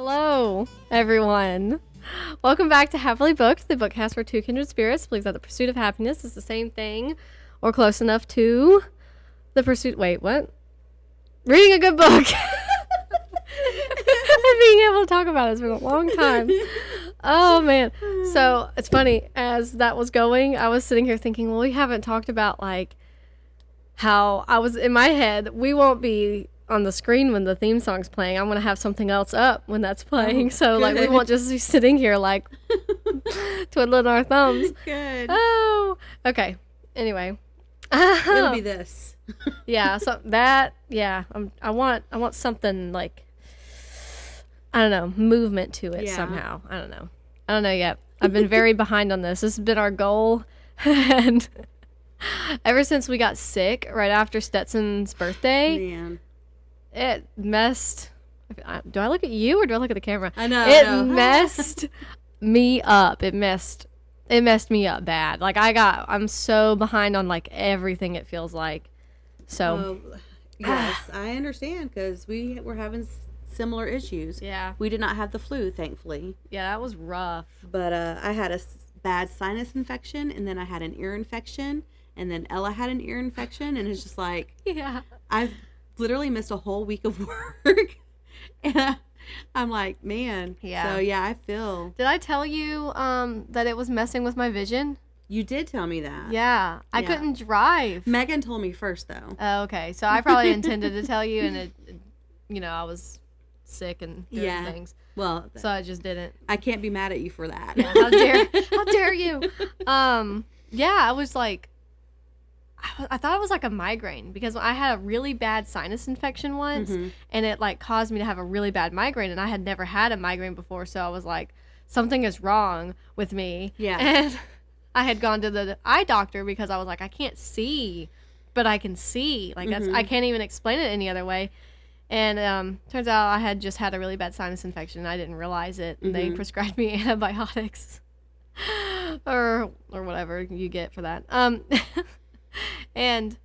Hello, everyone. Welcome back to Happily Booked, the bookcast where two kindred spirits believe that the pursuit of happiness is the same thing or close enough to the pursuit. Wait, what? Reading a good book. And being able to talk about it has been a long time. Oh, man. So it's funny. As that was going, I was sitting here thinking, well, we haven't talked about, like, how I was in my head, we won't be on the screen when the theme song's playing. I'm going to have something else up when that's playing. So, like, we won't just be sitting here, like, twiddling our thumbs. Good. Oh, okay. Anyway. It'll be this. Yeah, so that, yeah. I want something, like, I don't know, movement to it somehow. I don't know yet. I've been very behind on this. This has been our goal. And ever since we got sick right after Stetson's birthday, Man. it messed. Do I look at you or do I look at the camera? I know. It messed me up. It messed me up bad. Like I'm so behind on like everything. It feels like. So. Yes, I understand because we were having similar issues. Yeah. We did not have the flu, thankfully. Yeah, that was rough. But I had a bad sinus infection, and then I had an ear infection, and then Ella had an ear infection, and it's just like, yeah, I've literally missed a whole week of work, and I'm like, man. Yeah. So yeah, I feel. Did I tell you that it was messing with my vision? You did tell me that. Yeah, I couldn't drive. Megan told me first, though. Oh, okay. So I probably intended to tell you, and I was sick and doing things. Well, so I just didn't. I can't be mad at you for that. Yeah, how dare you? Yeah, I was like, I thought it was like a migraine because I had a really bad sinus infection once, and it like caused me to have a really bad migraine, and I had never had a migraine before, so I was like, something is wrong with me. Yeah. And I had gone to the eye doctor because I was like, I can't see, but I can see. Like that's I can't even explain it any other way. And turns out I had just had a really bad sinus infection and I didn't realize it. And they prescribed me antibiotics or whatever you get for that. And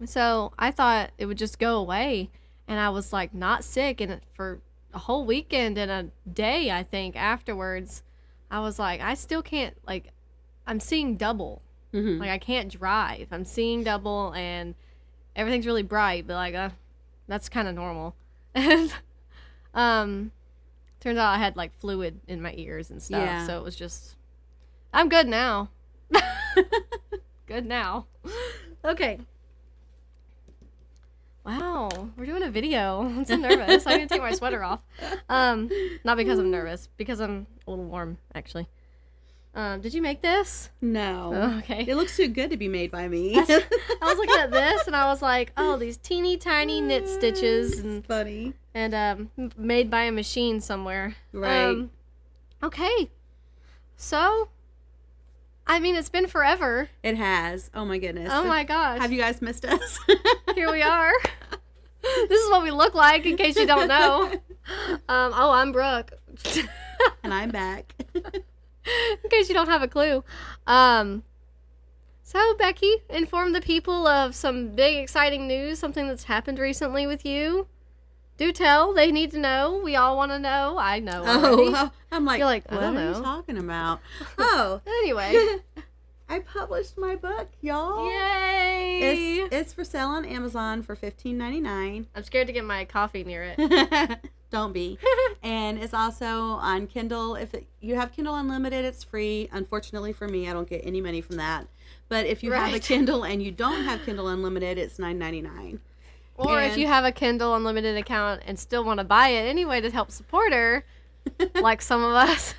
so I thought it would just go away. And I was like not sick. And for a whole weekend and a day, I think, afterwards, I was like, I still can't, like, I'm seeing double. Like, I can't drive. I'm seeing double and everything's really bright. But, like, that's kind of normal. And turns out I had like fluid in my ears and stuff. Yeah. So it was just, I'm good now. Good now. Okay. Wow, we're doing a video. I'm so nervous. I'm gonna take my sweater off. Not because I'm nervous, because I'm a little warm actually. Did you make this? No. Oh, okay. It looks too good to be made by me. I was looking at this and I was like, oh, these teeny tiny knit stitches. And it's funny. And made by a machine somewhere. Right. Okay. So, I mean, it's been forever. It has. Oh my goodness. Oh my gosh. Have you guys missed us? Here we are. This is what we look like in case you don't know. I'm Brooke. And I'm back. In case you don't have a clue. So, Becky, inform the people of some big exciting news, something that's happened recently with you. Do tell. They need to know. We all want to know. I know already. Oh, I'm like, you're like, what I don't are know. you talking about? Oh. Anyway. I published my book, y'all. Yay! It's for sale on Amazon for $15.99. I'm scared to get my coffee near it. Don't be. And it's also on Kindle. If you have Kindle Unlimited, it's free. Unfortunately for me, I don't get any money from that. But if you have a Kindle and you don't have Kindle Unlimited, it's $9.99. Or if you have a Kindle Unlimited account and still want to buy it anyway to help support her, like some of us.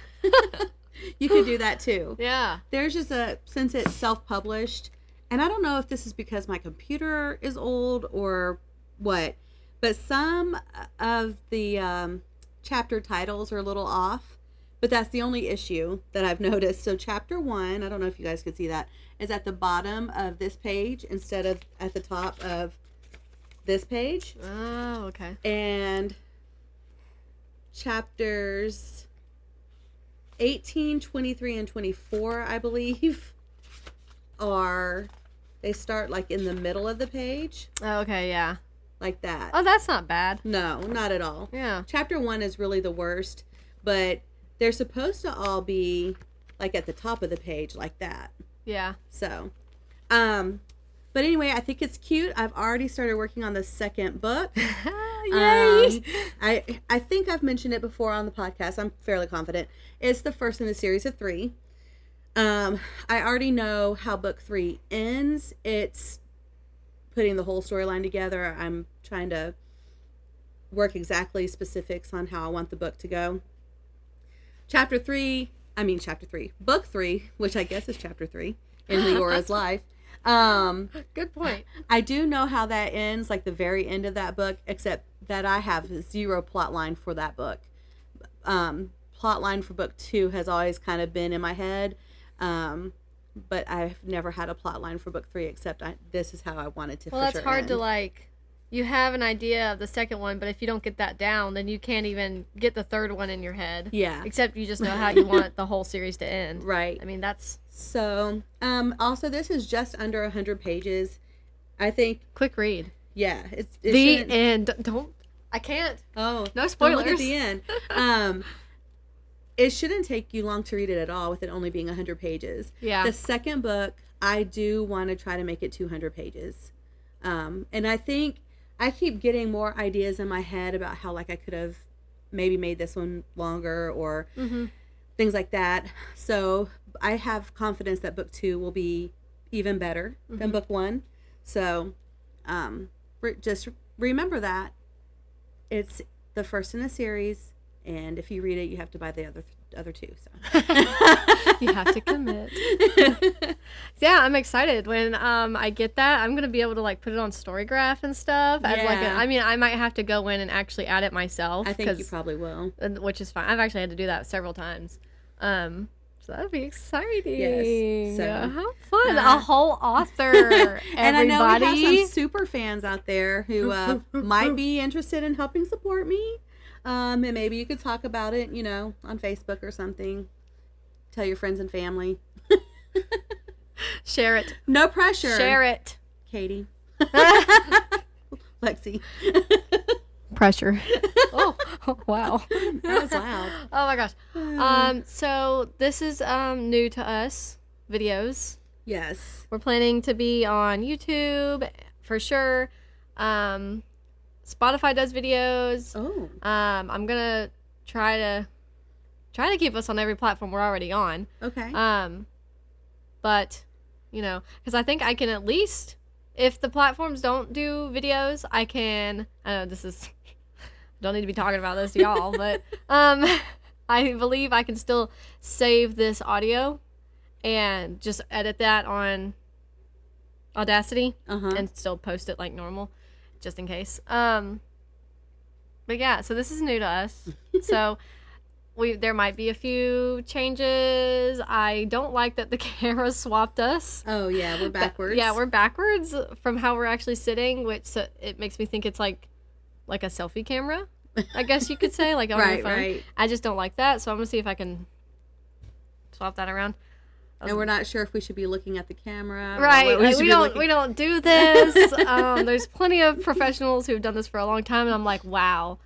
You can do that too. Yeah. There's just since it's self-published, and I don't know if this is because my computer is old or what, but some of the chapter titles are a little off, but that's the only issue that I've noticed. So chapter 1, I don't know if you guys could see that, is at the bottom of this page instead of at the top of this page. Oh, okay. And chapters 18, 23, and 24, I believe, they start like in the middle of the page. Oh, okay, yeah. like that. Oh, that's not bad. No, not at all. Yeah. Chapter 1 is really the worst, but they're supposed to all be like at the top of the page like that. Yeah. So, but anyway, I think it's cute. I've already started working on the second book. Yay! I think I've mentioned it before on the podcast. I'm fairly confident. It's the first in a series of 3. I already know how book 3 ends. It's putting the whole storyline together. I'm trying to work exactly specifics on how I want the book to go. Book 3, which I guess is chapter 3 in Leora's life. Good point. I do know how that ends, like the very end of that book, except that I have 0 plot line for that book. Plot line for book 2 has always kind of been in my head, but I've never had a plot line for book 3 except this is how I wanted to. Well, that's hard to like. You have an idea of the second one, but if you don't get that down, then you can't even get the third one in your head. Yeah. Except you just know how you want the whole series to end. Right. I mean, that's... So, also, this is just under 100 pages. I think... Quick read. Yeah. The end. Don't... I can't. Oh. No spoilers. Don't look at the end. It shouldn't take you long to read it at all with it only being 100 pages. Yeah. The second book, I do want to try to make it 200 pages. And I think... I keep getting more ideas in my head about how, like, I could have maybe made this one longer or things like that. So I have confidence that book 2 will be even better than book 1. So just remember that. It's the first in a series, and if you read it, you have to buy the other 2. So you have to commit. Yeah, I'm excited when I get that. I'm gonna be able to like put it on Storygraph and stuff as like I might have to go in and actually add it myself. I think you probably will, which is fine. I've actually had to do that several times. So that'd be exciting. Yes. So how fun! A whole author. And I know we have some super fans out there who might be interested in helping support me. And maybe you could talk about it, on Facebook or something. Tell your friends and family. Share it. No pressure. Share it. Katie. Lexi. Pressure. Oh, wow. That was loud. Oh my gosh. So this is new to us, videos. Yes. We're planning to be on YouTube for sure. Spotify does videos. Oh. I'm gonna try to keep us on every platform we're already on. Okay. But because I think I can at least, if the platforms don't do videos, I know this is don't need to be talking about this to y'all, but I believe I can still save this audio and just edit that on Audacity and still post it like normal, just in case. But yeah, so this is new to us. So there might be a few changes. I don't like that the camera swapped us. Oh yeah, we're backwards. Yeah, we're backwards from how we're actually sitting, which it makes me think it's like a selfie camera, I guess you could say, like on your phone. Right. I just don't like that, so I'm gonna see if I can swap that around. And we're not sure if we should be looking at the camera. Right. We don't do this. There's plenty of professionals who've done this for a long time, and I'm like, wow,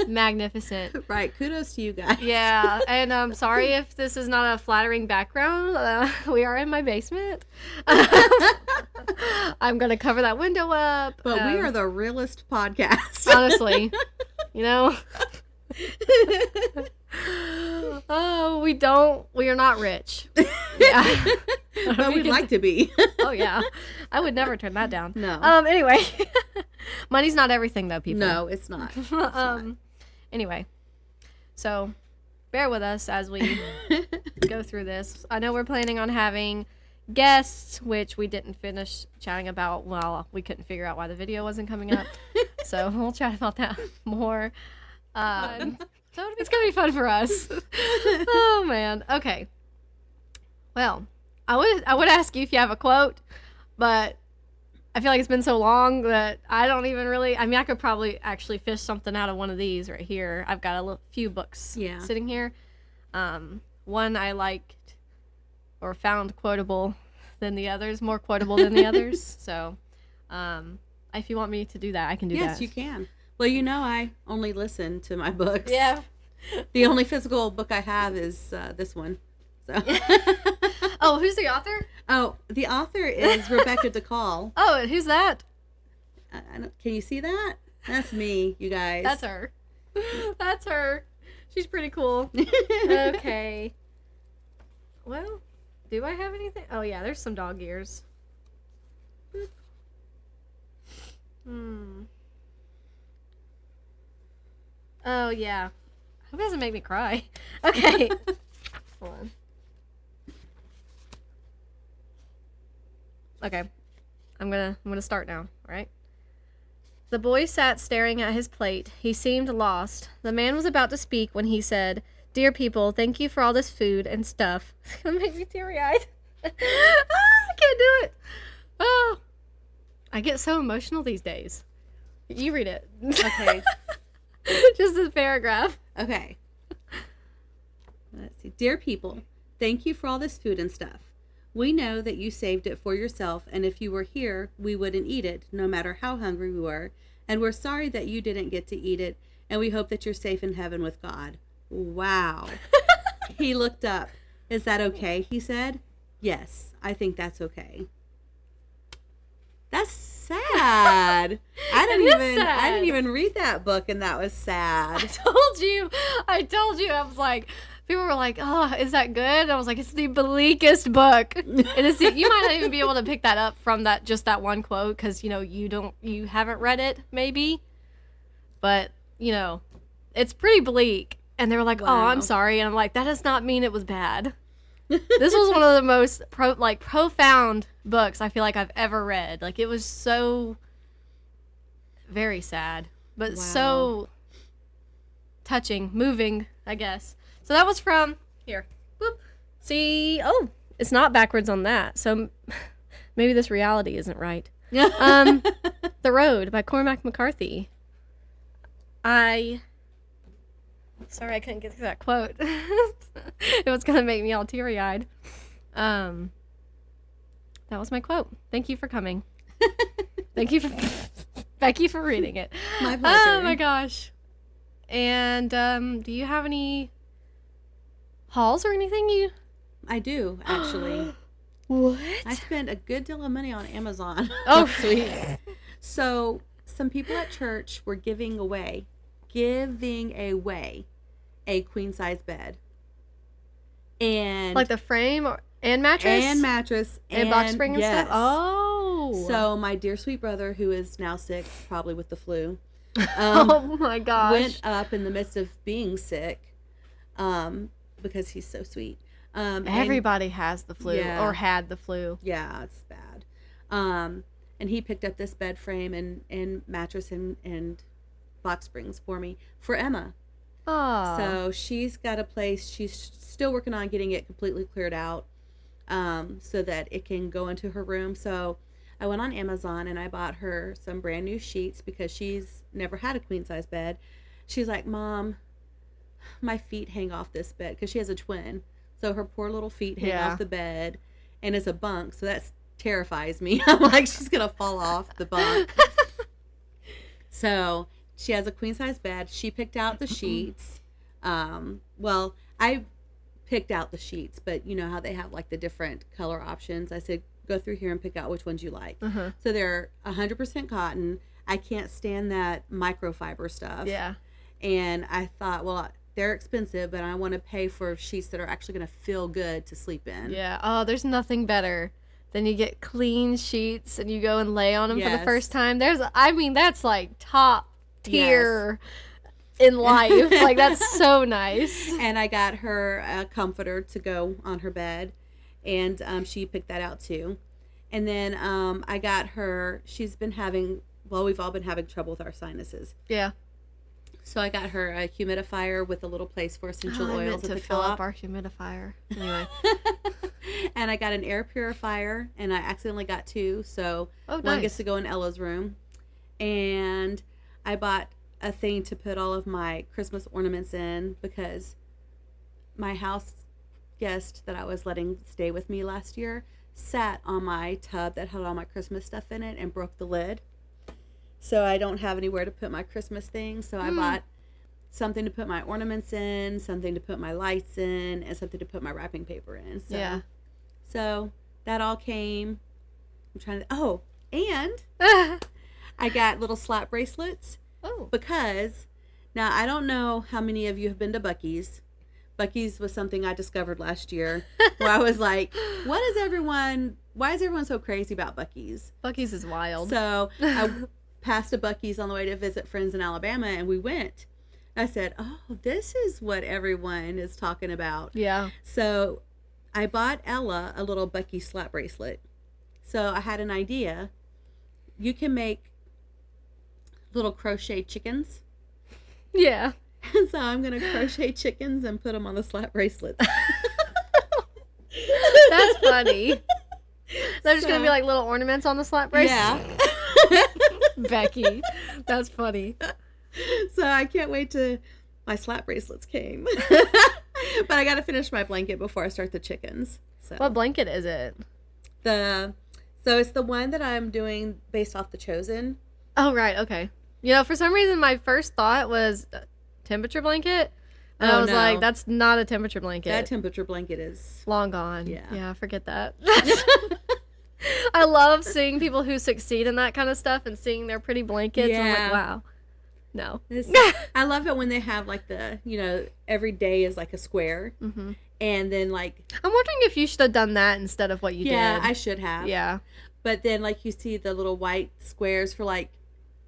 magnificent. Right. Kudos to you guys. Yeah. And I'm sorry if this is not a flattering background. We are in my basement. I'm going to cover that window up. But we are the realest podcast. Honestly. Oh, we are not rich. Yeah. But we'd like to be. Oh yeah. I would never turn that down. No. Anyway. Money's not everything though, people. No, it's not. Anyway. So bear with us as we go through this. I know we're planning on having guests, which we didn't finish chatting about. Well, we couldn't figure out why the video wasn't coming up. So we'll chat about that more. It's gonna be fun for us. Oh man. Okay. Well, I would ask you if you have a quote, but I feel like it's been so long that I don't even really. I mean, I could probably actually fish something out of one of these right here. I've got a few books sitting here. One I liked or found quotable than the others, more quotable than the others. So, If you want me to do that, I can do that. Yes, you can. Well, I only listen to my books. Yeah. The only physical book I have is this one. So. Oh, who's the author? Oh, the author is Rebecca Dhakal. Oh, who's that? Can you see that? That's me, you guys. That's her. That's her. She's pretty cool. Okay. Well, do I have anything? Oh, yeah, there's some dog ears. Oh, yeah. I hope it doesn't make me cry. Okay. Hold on. Okay. I'm gonna start now, all right? The boy sat staring at his plate. He seemed lost. The man was about to speak when he said, "Dear people, thank you for all this food and stuff." It's gonna make me teary-eyed. I can't do it. Oh. I get so emotional these days. You read it. Okay. Just this paragraph. Okay. Let's see. Dear people, thank you for all this food and stuff. We know that you saved it for yourself, and if you were here, we wouldn't eat it, no matter how hungry we were. And we're sorry that you didn't get to eat it, and we hope that you're safe in heaven with God. Wow. He looked up. Is that okay? He said. Yes, I think that's okay. That's sad. I didn't even read that book, and that was sad. I told you. I was like, people were like, "Oh, is that good?" And I was like, "It's the bleakest book." And you might not even be able to pick that up from that one quote because you haven't read it maybe, but it's pretty bleak. And they were like, "Oh, I'm sorry," and I'm like, that does not mean it was bad. This was one of the most profound books I feel like I've ever read. Like, it was so very sad, but so touching, moving, I guess. So that was from here. Boop. See, it's not backwards on that. So maybe this reality isn't right. The Road by Cormac McCarthy. Sorry, I couldn't get through that quote. It was going to make me all teary-eyed. That was my quote. Thank you for coming. Thank you for Becky for reading it. My pleasure. Oh my gosh. And do you have any hauls or anything I do, actually. What? I spent a good deal of money on Amazon. Oh, sweet. So, some people at church were giving away a queen-size bed. And like the frame and mattress? And mattress. And box spring and yes. stuff? Oh. So, my dear sweet brother, who is now sick, probably with the flu, oh my gosh. went up in the midst of being sick because he's so sweet. Everybody has the flu or had the flu. Yeah, it's bad. And he picked up this bed frame and mattress and box springs for me for Emma. Oh. So she's got a place. She's still working on getting it completely cleared out so that it can go into her room. So I went on Amazon and I bought her some brand new sheets because she's never had a queen size bed. She's like, "Mom, my feet hang off this bed," because she has a twin. So her poor little feet hang off the bed, and it's a bunk. So that terrifies me. I'm like, she's going to fall off the bunk. So she has a queen size bed. She picked out the sheets. Well, I picked out the sheets, but you know how they have like the different color options. I said, go through here and pick out which ones you like. Uh-huh. So they're 100% cotton. I can't stand that microfiber stuff. Yeah. And I thought, well, they're expensive, but I want to pay for sheets that are actually going to feel good to sleep in. Yeah. Oh, there's nothing better than you get clean sheets and you go and lay on them for the first time. That's like top tier in life. Like, that's so nice. And I got her a comforter to go on her bed, and she picked that out too. And then I got her, we've all been having trouble with our sinuses. Yeah. So I got her a humidifier with a little place for essential oils I meant at to the fill top. up our humidifier. Anyway. And I got an air purifier, and I accidentally got two, so one gets to go in Ella's room. And I bought a thing to put all of my Christmas ornaments in because my house guest that I was letting stay with me last year sat on my tub that had all my Christmas stuff in it and broke the lid. So I don't have anywhere to put my Christmas things. So I bought something to put my ornaments in, something to put my lights in, and something to put my wrapping paper in. So, Yeah. So that all came. I'm trying to. And I got little slap bracelets. Oh. Because now I don't know how many of you have been to Buc-ee's. Buc-ee's was something I discovered last year where I was like, why is everyone so crazy about Buc-ee's? Buc-ee's is wild. So I passed a Buc-ee's on the way to visit friends in Alabama, and we went. I said, oh, this is what everyone is talking about. Yeah. So I bought Ella a little Buc-ee slap bracelet. So I had an idea. You can make little crochet chickens. Yeah. So I'm going to crochet chickens and put them on the slap bracelets. That's funny. They're just going to be like little ornaments on the slap bracelet? Yeah. Becky. That's funny. So I can't wait till my slap bracelets came. But I got to finish my blanket before I start the chickens. So What blanket is it? So it's the one that I'm doing based off The Chosen. Oh, right. Okay. You know, for some reason, my first thought was temperature blanket. And I was like, that's not a temperature blanket. That temperature blanket is long gone. Yeah. Yeah, forget that. I love seeing people who succeed in that kind of stuff and seeing their pretty blankets. Yeah. I'm like, wow. No. I love it when they have like every day is like a square. Mm-hmm. And then like. I'm wondering if you should have done that instead of what you did. Yeah, I should have. Yeah. But then like you see the little white squares for like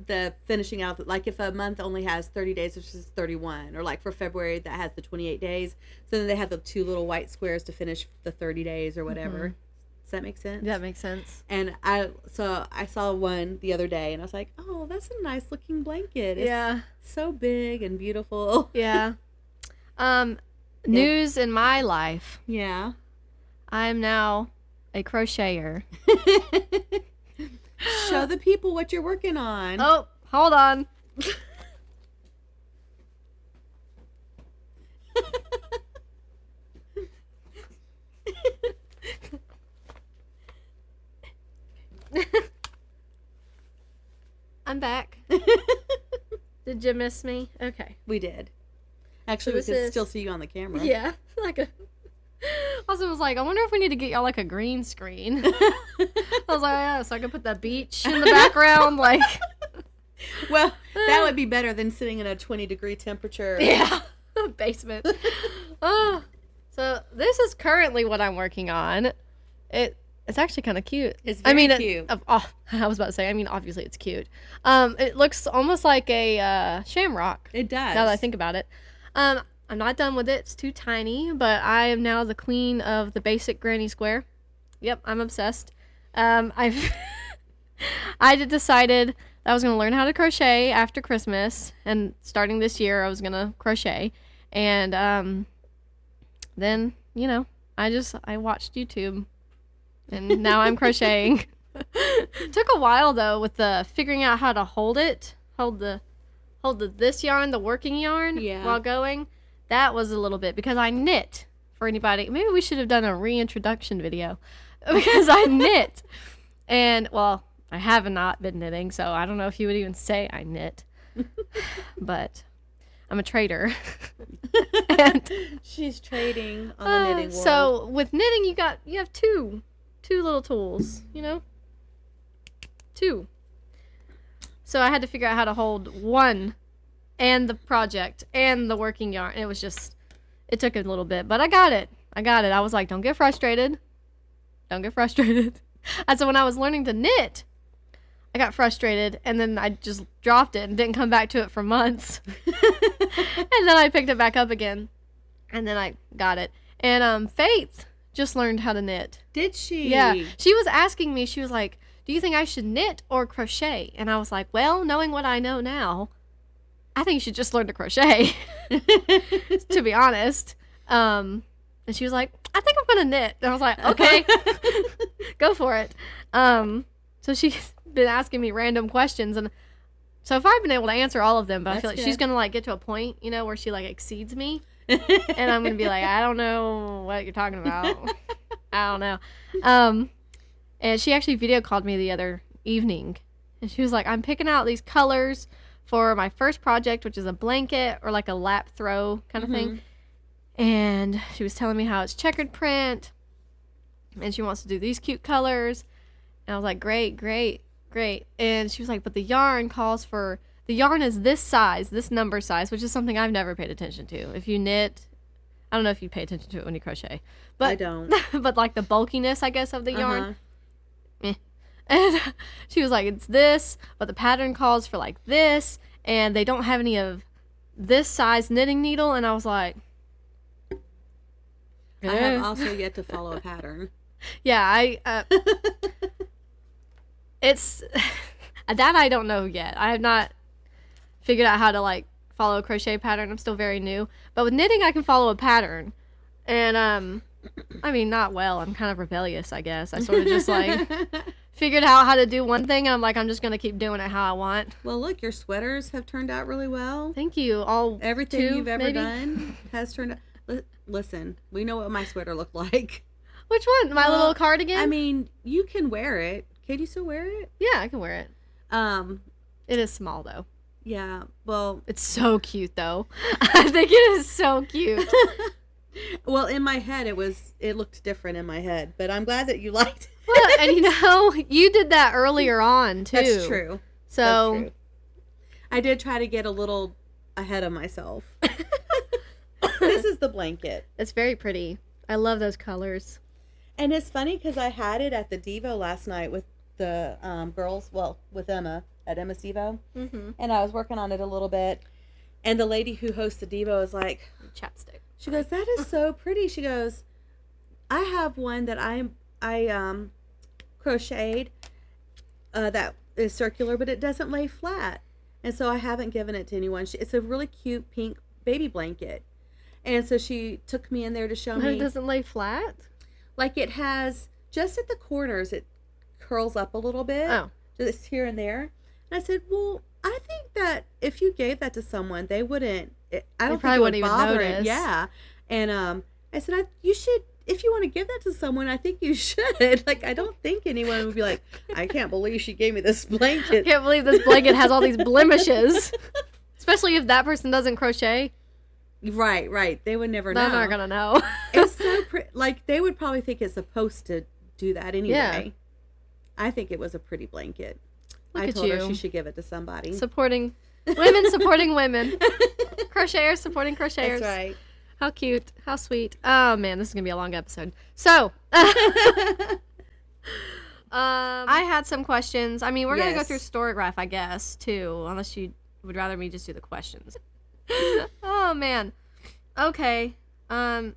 the finishing out, like if a month only has 30 days, which is 31, or like for February that has the 28 days. So then they have the two little white squares to finish the 30 days or whatever. Mm-hmm. Does that make sense? That makes sense. And I saw one the other day and I was like, oh, that's a nice looking blanket. It's so big and beautiful. Yeah. News in my life. Yeah. I'm now a crocheter. Show the people what you're working on. Oh, hold on. I'm back. Did you miss me? Okay. We did. Actually, we could still see you on the camera. Yeah. Also was like, I wonder if we need to get y'all like a green screen. I was like, yeah, so I could put that beach in the background. Like, well, that would be better than sitting in a 20-degree temperature. Yeah. Basement. So this is currently what I'm working on. It's actually kind of cute. It's very cute. I was about to say, obviously it's cute. It looks almost like a shamrock. It does. Now that I think about it. I'm not done with it. It's too tiny, but I am now the queen of the basic granny square. Yep, I'm obsessed. I decided that I was going to learn how to crochet after Christmas, and starting this year I was going to crochet. And then, I watched YouTube, and now I'm crocheting. Took a while though with the figuring out how to hold this yarn, the working yarn, while going. That was a little bit because I knit. For anybody, maybe we should have done a reintroduction video because I knit. And well, I have not been knitting, so I don't know if you would even say I knit. But I'm a trader. And she's trading on the knitting world. So with knitting, you have two little tools, two. So I had to figure out how to hold one and the project and the working yarn. It took a little bit, but I got it. I was like, don't get frustrated. And so when I was learning to knit, I got frustrated, and then I just dropped it and didn't come back to it for months. And then I picked it back up again, and then I got it. And Faith just learned how to knit. Did she? Yeah. She was asking me, she was like, do you think I should knit or crochet? And I was like, well, knowing what I know now, I think you should just learn to crochet, to be honest. And she was like, I think I'm going to knit. And I was like, okay, go for it. So she's been asking me random questions. And so far I've been able to answer all of them, but I feel like she's going to get to a point, where she exceeds me. And I'm going to be like, I don't know what you're talking about. I don't know. And she actually video called me the other evening. And she was like, I'm picking out these colors for my first project, which is a blanket or like a lap throw kind of thing. And she was telling me how it's checkered print. And she wants to do these cute colors. And I was like, great, great, great. And she was like, but the yarn calls for... The yarn is this size, this number size, which is something I've never paid attention to. If you knit... I don't know if you pay attention to it when you crochet. But, I don't. But like the bulkiness, I guess, of the yarn. And she was like, it's this, but the pattern calls for like this. And they don't have any of this size knitting needle. And I was like... I have also yet to follow a pattern. Yeah, it's... that I don't know yet. I have not figured out how to like follow a crochet pattern. I'm still very new. But with knitting, I can follow a pattern. And, I mean, not well. I'm kind of rebellious, I guess. I sort of just like figured out how to do one thing. And I'm like, I'm just going to keep doing it how I want. Well, look, your sweaters have turned out really well. Thank you. Everything you've ever done has turned out. Listen, we know what my sweater looked like. Which one? My little cardigan? I mean, you can wear it. Can you still wear it? Yeah, I can wear it. It is small, though. Yeah, well... It's so cute, though. I think it is so cute. Well, in my head, it looked different in my head, but I'm glad that you liked it. Well, and you know, you did that earlier on, too. That's true. So... That's true. I did try to get a little ahead of myself. This is the blanket. It's very pretty. I love those colors. And it's funny because I had it at the Devo last night with the girls, well, with Emma at Emma's Devo. Mm-hmm. And I was working on it a little bit. And the lady who hosts the Devo is like... Chapstick. She goes, that is so pretty. She goes, I have one that I crocheted that is circular, but it doesn't lay flat. And so I haven't given it to anyone. It's a really cute pink baby blanket. And so she took me in there to show me. It doesn't lay flat? Like it has, just at the corners, it curls up a little bit. Oh. Just here and there. And I said, well, I think that if you gave that to someone, they wouldn't. I don't think it would bother it. Yeah. And I said, you should, if you want to give that to someone, I think you should. Like, I don't think anyone would be like, I can't believe she gave me this blanket. I can't believe this blanket has all these blemishes. Especially if that person doesn't crochet. Right. They would never know. They're not going to know. It's so pretty. Like, they would probably think it's supposed to do that anyway. Yeah. I think it was a pretty blanket. Look I told her she should give it to somebody. Supporting women. Crocheters supporting crocheters. That's right. How cute. How sweet. Oh, man, this is going to be a long episode. So, I had some questions. I mean, we're going to go through Storygraph, I guess, too, unless you would rather me just do the questions. Oh, man. Okay. Do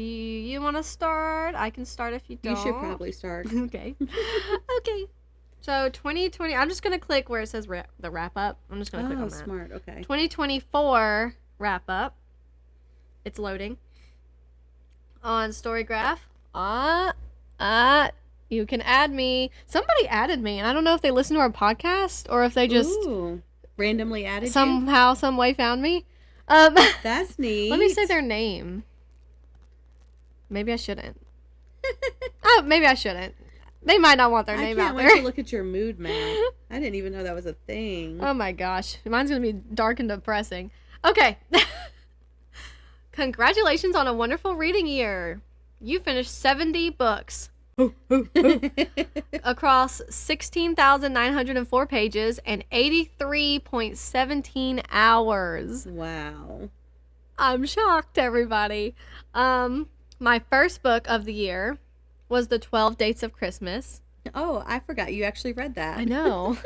you want to start? I can start if you don't. You should probably start. Okay. Okay. So, 2020, I'm just going to click where it says the wrap-up. I'm just going to click on that. Oh, smart. Okay. 2024 wrap-up. It's loading. On Storygraph. You can add me. Somebody added me, and I don't know if they listen to our podcast or if they just... Ooh. Randomly added somehow, some way found me. That's neat. Let me say their name. Maybe I shouldn't. Oh, maybe I shouldn't. They might not want their name out there. I can't wait to look at your mood map. I didn't even know that was a thing. Oh my gosh. Mine's going to be dark and depressing. Okay. Congratulations on a wonderful reading year. You finished 70 books. Across 16,904 pages and 83.17 hours. Wow. I'm shocked, everybody. My first book of the year was The 12 Dates of Christmas. Oh, I forgot you actually read that. I know.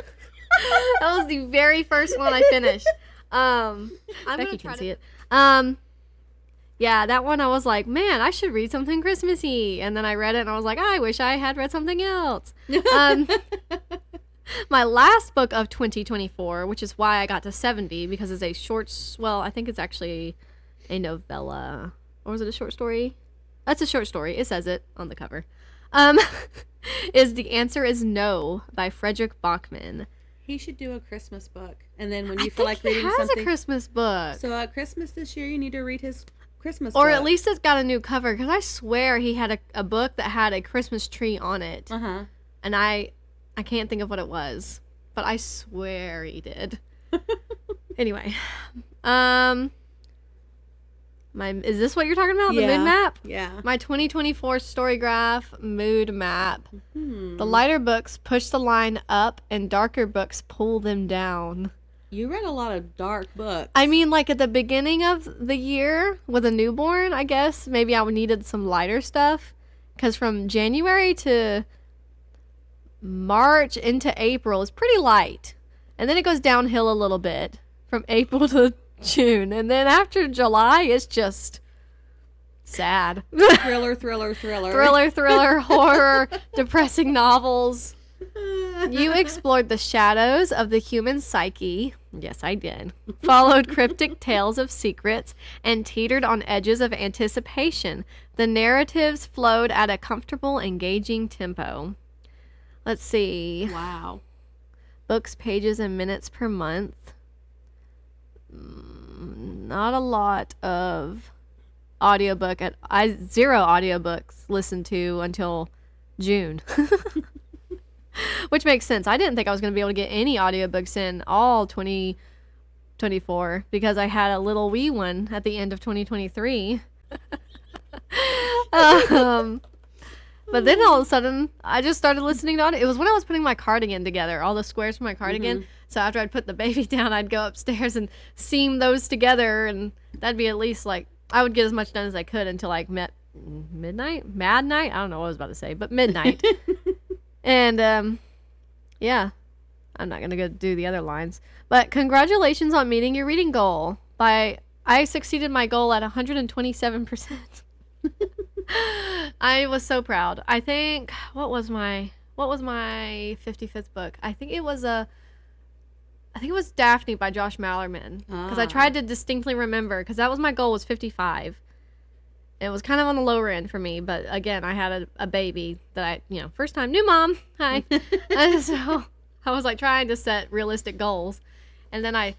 That was the very first one I finished. Becky can see it. Yeah, that one I was like, man, I should read something Christmassy. And then I read it and I was like, I wish I had read something else. My last book of 2024, which is why I got to 70, because it's a short, well, I think it's actually a novella. Or was it a short story? That's a short story. It says it on the cover. Is The Answer Is No by Fredrick Backman. He should do a Christmas book. And then when you feel like reading something. He has a Christmas book. So at Christmas this year, you need to read his Christmas book. Or at least it's got a new cover, because I swear he had a book that had a Christmas tree on it. Uh-huh. And I can't think of what it was. but I swear he did. Anyway, is this what you're talking about? The mood map? Yeah. My 2024 Storygraph mood map. The lighter books push the line up and darker books pull them down. You read a lot of dark books. I mean, like at the beginning of the year with a newborn, I guess, maybe I needed some lighter stuff. Because from January to March into April is pretty light. And then it goes downhill a little bit from April to June. And then after July, it's just sad. Thriller. Thriller, horror, depressing novels. You explored the shadows of the human psyche. Yes, I did. Followed cryptic tales of secrets and teetered on edges of anticipation. The narratives flowed at a comfortable, engaging tempo. Let's see. Wow. Books, pages, and minutes per month. Not a lot of audiobook. Zero audiobooks listened to until June. Which makes sense. I didn't think I was going to be able to get any audiobooks in all 2024 because I had a little wee one at the end of 2023. But then all of a sudden, I just started listening to audio. It was when I was putting my cardigan together, all the squares for my cardigan. Mm-hmm. So after I'd put the baby down, I'd go upstairs and seam those together. And that'd be at least like, I would get as much done as I could until like midnight? Mad night? I don't know what I was about to say, but midnight. And, yeah, I'm not going to go do the other lines. But congratulations on meeting your reading goal. I succeeded my goal at 127%. I was so proud. I think, what was my 55th book? I think it was Daphne by Josh Malerman. Because I tried to distinctly remember, because that was my goal, was 55. It was kind of on the lower end for me, but again, I had a baby that first time, new mom, hi. And so I was like trying to set realistic goals, and then I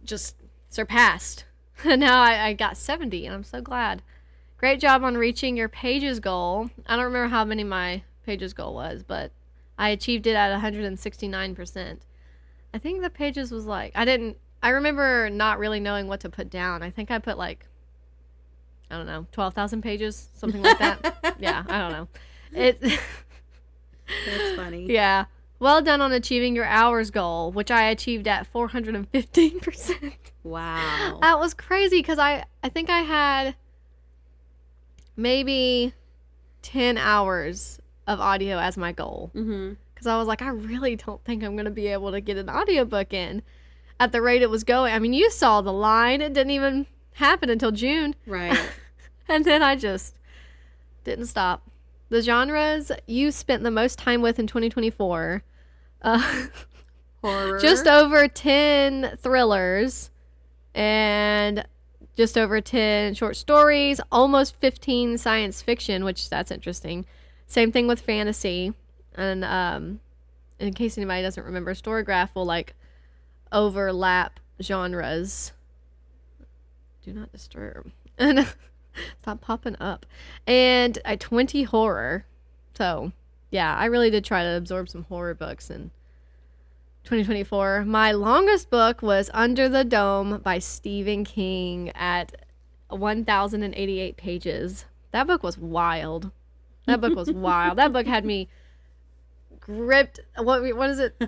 just surpassed. And now I got 70, and I'm so glad. Great job on reaching your pages goal. I don't remember how many my pages goal was, but I achieved it at 169%. I think the pages was like, I remember not really knowing what to put down. I think I put like, I don't know, 12,000 pages, something like that. Yeah, I don't know. That's funny. Yeah. Well done on achieving your hours goal, which I achieved at 415%. Wow. That was crazy because I think I had maybe 10 hours of audio as my goal. Mm-hmm. Because I was like, I really don't think I'm going to be able to get an audiobook in at the rate it was going. I mean, you saw the line. It didn't even happen until June. Right. And then I just didn't stop. The genres you spent the most time with in 2024. Horror. Just over 10 thrillers and just over 10 short stories, almost 15 science fiction, which that's interesting. Same thing with fantasy. And in case anybody doesn't remember, Storygraph will like overlap genres. Do not disturb. And stop popping up. And 20 horror. So, yeah, I really did try to absorb some horror books in 2024. My longest book was Under the Dome by Stephen King at 1,088 pages. That book was wild. That book was wild. That book had me gripped. What is it?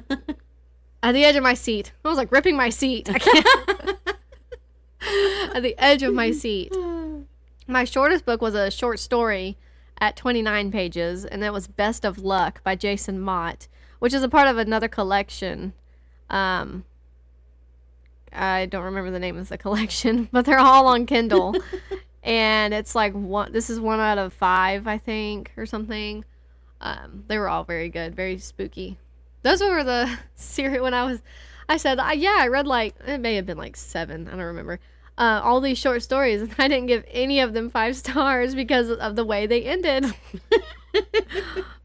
At the edge of my seat. I was like gripping my seat. I can't. At the edge of my seat. My shortest book was a short story at 29 pages, and that was Best of Luck by Jason Mott, which is a part of another collection. I don't remember the name of the collection, but they're all on Kindle. And it's like this is 1 out of 5, I think, or something. They were all very good, very spooky. Those were the series when I read like, it may have been like 7, I don't remember. All these short stories, and I didn't give any of them 5 stars because of the way they ended.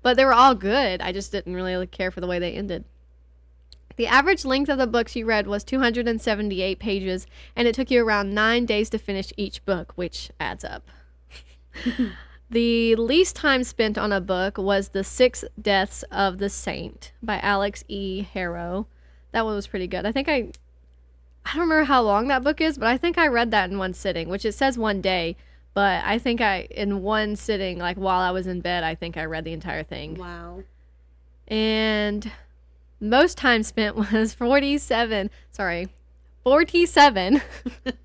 But they were all good. I just didn't really care for the way they ended. The average length of the books you read was 278 pages, and it took you around 9 days to finish each book, which adds up. The least time spent on a book was The Six Deaths of the Saint by Alix E. Harrow. That one was pretty good. I don't remember how long that book is, but I think I read that in one sitting, which it says one day, but I think in one sitting, like while I was in bed, I think I read the entire thing. Wow. And most time spent was 47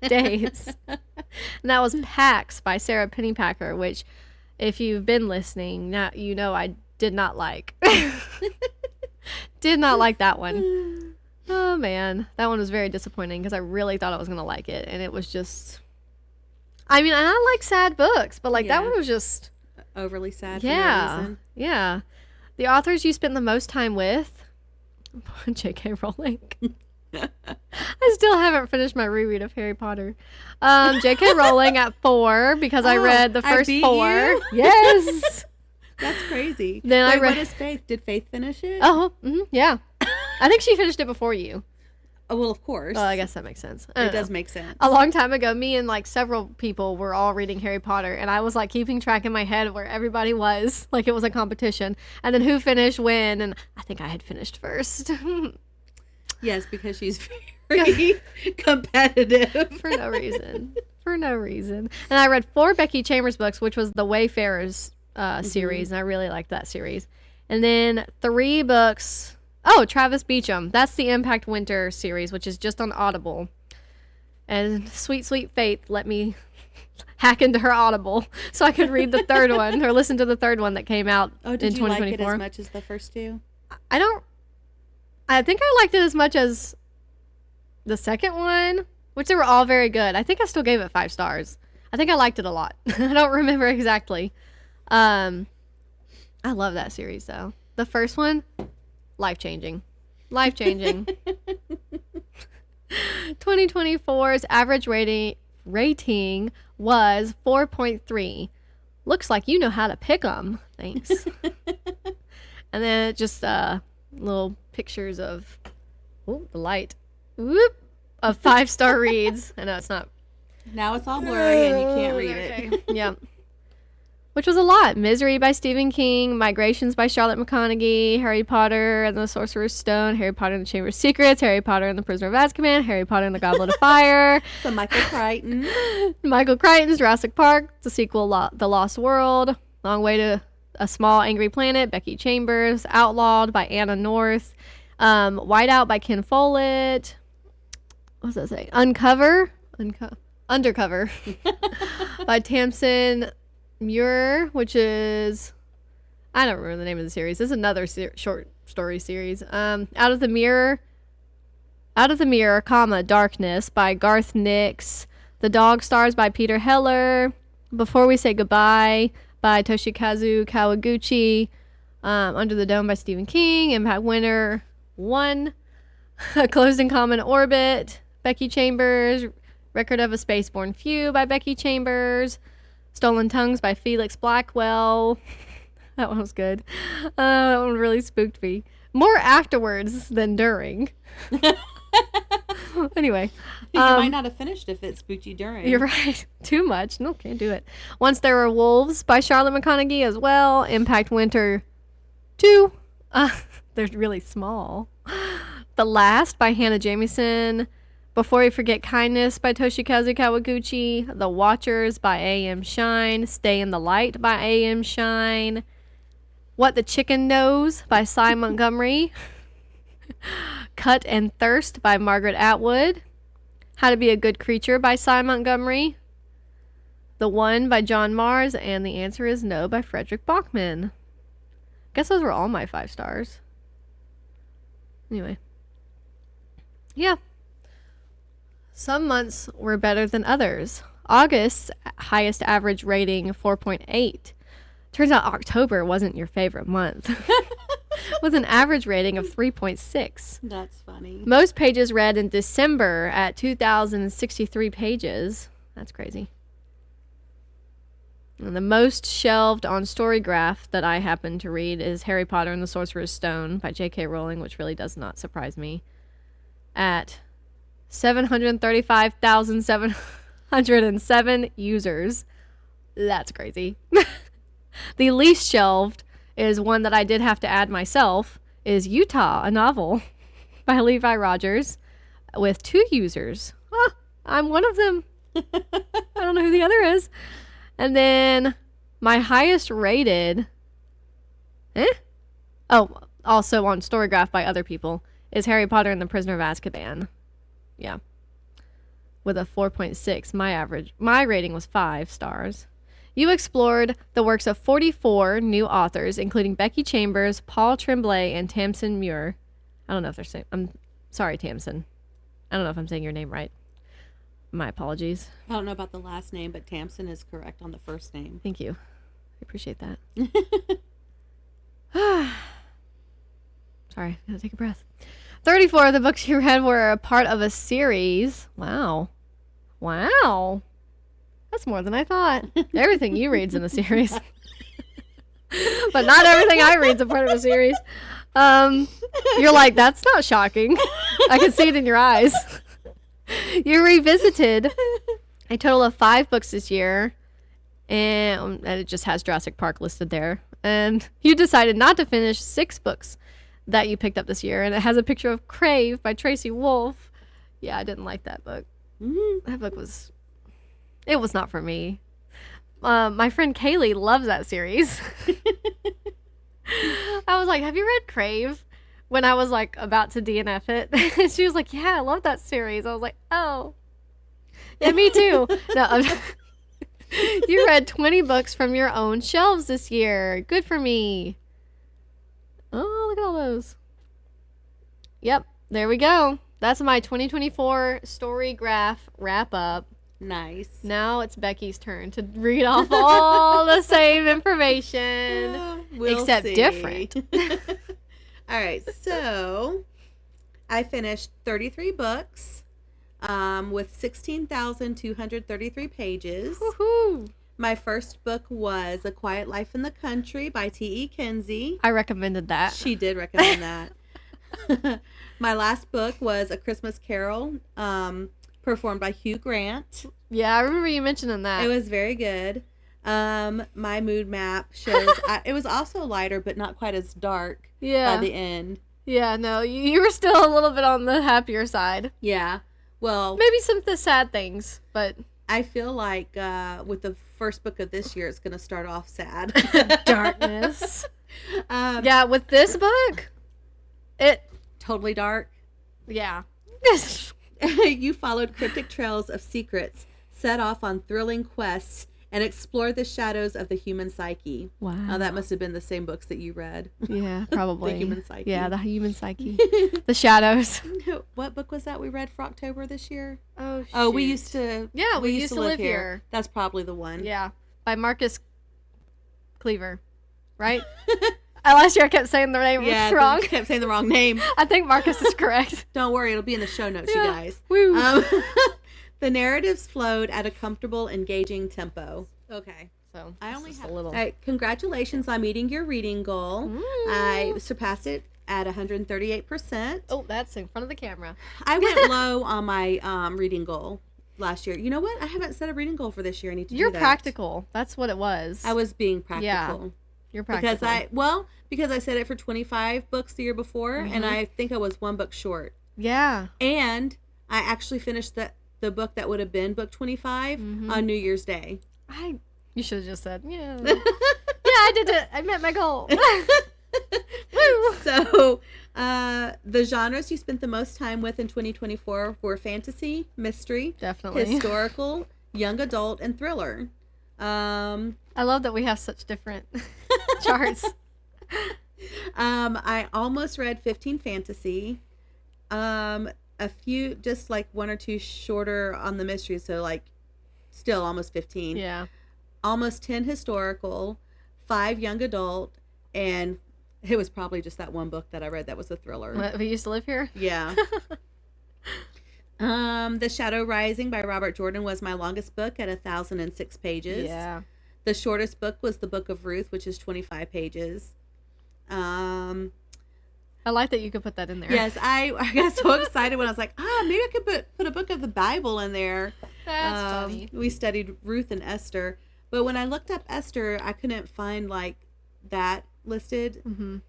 days. And that was Pax by Sara Pennypacker, which, if you've been listening, now you know I did not like. Did not like that one. Oh, man. That one was very disappointing because I really thought I was going to like it. And it was just... I mean, I like sad books, but that one was just... overly sad for no reason. Yeah. The authors you spent the most time with... J.K. Rowling. I still haven't finished my reread of Harry Potter. J.K. Rowling at 4 because I read the first 4. You? Yes. That's crazy. Then I read. What is Faith? Did Faith finish it? Oh, yeah. I think she finished it before you. Oh, well, of course. Well, I guess that makes sense. It does make sense. A long time ago, me and several people were all reading Harry Potter, and I was keeping track in my head where everybody was, like it was a competition, and then who finished when, and I think I had finished first. Yes, because she's very competitive. For no reason. For no reason. And I read 4 Becky Chambers books, which was the Wayfarers series, and I really liked that series. And then 3 books... Oh, Travis Beacham. That's the Impact Winter series, which is just on Audible. And Sweet Sweet Faith let me hack into her Audible so I could read the third one or listen to the third one that came out in 2024. Did you like it as much as the first 2? I think I liked it as much as the second one, which they were all very good. I think I still gave it 5 stars. I think I liked it a lot. I don't remember exactly. I love that series, though. The first one... Life-changing. 2024's average rating was 4.3. Looks like you know how to pick 'em. Thanks. And then just little pictures of the light. Whoop, of 5-star reads. I know it's not. Now it's all blurry and you can't read it. Yeah. Which was a lot. Misery by Stephen King, Migrations by Charlotte McConaghy, Harry Potter and the Sorcerer's Stone, Harry Potter and the Chamber of Secrets, Harry Potter and the Prisoner of Azkaban, Harry Potter and the Goblet of Fire. So Michael Crichton. Michael Crichton's Jurassic Park, the sequel The Lost World, Long Way to a Small Angry Planet, Becky Chambers, Outlawed by Anna North, Whiteout by Ken Follett. What does that say? Undercover by Tamsyn Muir, which is, I don't remember the name of the series. This is another short story series. Out of the Mirror, Darkness by Garth Nix. The Dog Stars by Peter Heller. Before We Say Goodbye by Toshikazu Kawaguchi. Under the Dome by Stephen King. Impact Winter 1. Closed in Common Orbit, Becky Chambers. Record of a Spaceborne Few by Becky Chambers. Stolen Tongues by Felix Blackwell. That one was good. That one really spooked me. More afterwards than during. Anyway. You might not have finished if it spooked you during. You're right. Too much. No, can't do it. Once There Were Wolves by Charlotte McConaghy as well. Impact Winter 2. They're really small. The Last by Hannah Jamieson. Before We Forget Kindness by Toshikazu Kawaguchi. The Watchers by A.M. Shine. Stay in the Light by A.M. Shine. What the Chicken Knows by Cy Montgomery. Cut and Thirst by Margaret Atwood. How to Be a Good Creature by Cy Montgomery. The One by John Mars. And The Answer Is No by Fredrick Backman. Guess those were all my 5 stars. Anyway. Yeah. Some months were better than others. August's highest average rating, 4.8. Turns out October wasn't your favorite month. With an average rating of 3.6. That's funny. Most pages read in December at 2,063 pages. That's crazy. And the most shelved on Storygraph that I happen to read is Harry Potter and the Sorcerer's Stone by J.K. Rowling, which really does not surprise me. At 735,707 users. That's crazy. The least shelved is one that I did have to add myself, is Utah, a novel by Levi Rogers with 2 users. I'm one of them. I don't know who the other is. And then my highest rated, also on Storygraph by other people, is Harry Potter and the Prisoner of Azkaban. Yeah. With a 4.6. My rating was 5 stars. You explored the works of 44 new authors, including Becky Chambers, Paul Tremblay, and Tamsyn Muir. I don't know if they're saying... I'm sorry, Tamsyn. I don't know if I'm saying your name right. My apologies. I don't know about the last name, but Tamsyn is correct on the first name. Thank you. I appreciate that. Sorry, gotta take a breath. 34 of the books you read were a part of a series. Wow. That's more than I thought. Everything you read's in a series. But not everything I read's a part of a series. You're like, that's not shocking. I can see it in your eyes. You revisited a total of 5 books this year. And it just has Jurassic Park listed there. And you decided not to finish 6 books that you picked up this year. And it has a picture of Crave by Tracy Wolff. Yeah, I didn't like that book. That book was... It was not for me. My friend Kaylee loves that series. I was like, have you read Crave? When I was like about to DNF it. And she was like, yeah, I love that series. I was like, oh. Yeah, me too. No, you read 20 books from your own shelves this year. Good for me. Oh, look at all those. Yep, there we go. That's my 2024 Storygraph wrap up. Nice. Now it's Becky's turn to read off all the same information, except see. Different. All right, so I finished 33 books with 16,233 pages. Woohoo! My first book was A Quiet Life in the Country by T.E. Kinsey. I recommended that. She did recommend that. My last book was A Christmas Carol, performed by Hugh Grant. Yeah, I remember you mentioning that. It was very good. My mood map shows it was also lighter, but not quite as dark by the end. Yeah, no, you were still a little bit on the happier side. Yeah. Well, maybe some of the sad things, but I feel like with the first book of this year, it's going to start off sad. Darkness. Yeah, with this book, it totally dark. Yeah. You followed cryptic trails of secrets, set off on thrilling quests, and explored the shadows of the human psyche. Wow. That must have been the same books that you read. Yeah, probably. The human psyche. Yeah, the human psyche. The shadows. What book was that we read for October this year? Oh, shoot. Oh, we used to... Yeah, we used to live here. That's probably the one. Yeah, by Marcus Cleaver, right? Last year I kept saying the name wrong. I kept saying the wrong name. I think Marcus is correct. Don't worry, it'll be in the show notes, you guys. Woo. The narratives flowed at a comfortable, engaging tempo. Okay. So I only have a little. All right, congratulations on meeting your reading goal. I surpassed it at 138%. Oh, that's in front of the camera. I went low on my reading goal last year. You know what? I haven't set a reading goal for this year. I need to do that. You're practical. That's what it was. I was being practical. Yeah. You're practical. Because I set it for 25 books the year before, and I think I was 1 book short. Yeah. And I actually finished the book that would have been book 25 on New Year's Day. You should have just said, yeah. Yeah, I did it. I met my goal. Woo. So, the genres you spent the most time with in 2024 were fantasy, mystery, definitely, historical, young adult, and thriller. I love that we have such different charts. I almost read 15 fantasy. A few, just like 1 or 2 shorter on the mystery, so like still almost 15. Yeah. Almost 10 historical, 5 young adult, and it was probably just that 1 book that I read that was a thriller. What, we used to live here? Yeah. The Shadow Rising by Robert Jordan was my longest book at 1,006 pages. Yeah. The shortest book was The Book of Ruth, which is 25 pages. I like that you could put that in there. Yes, I got so excited when I was like, maybe I could put a book of the Bible in there. That's funny. We studied Ruth and Esther. But when I looked up Esther, I couldn't find like that listed. Mm-hmm.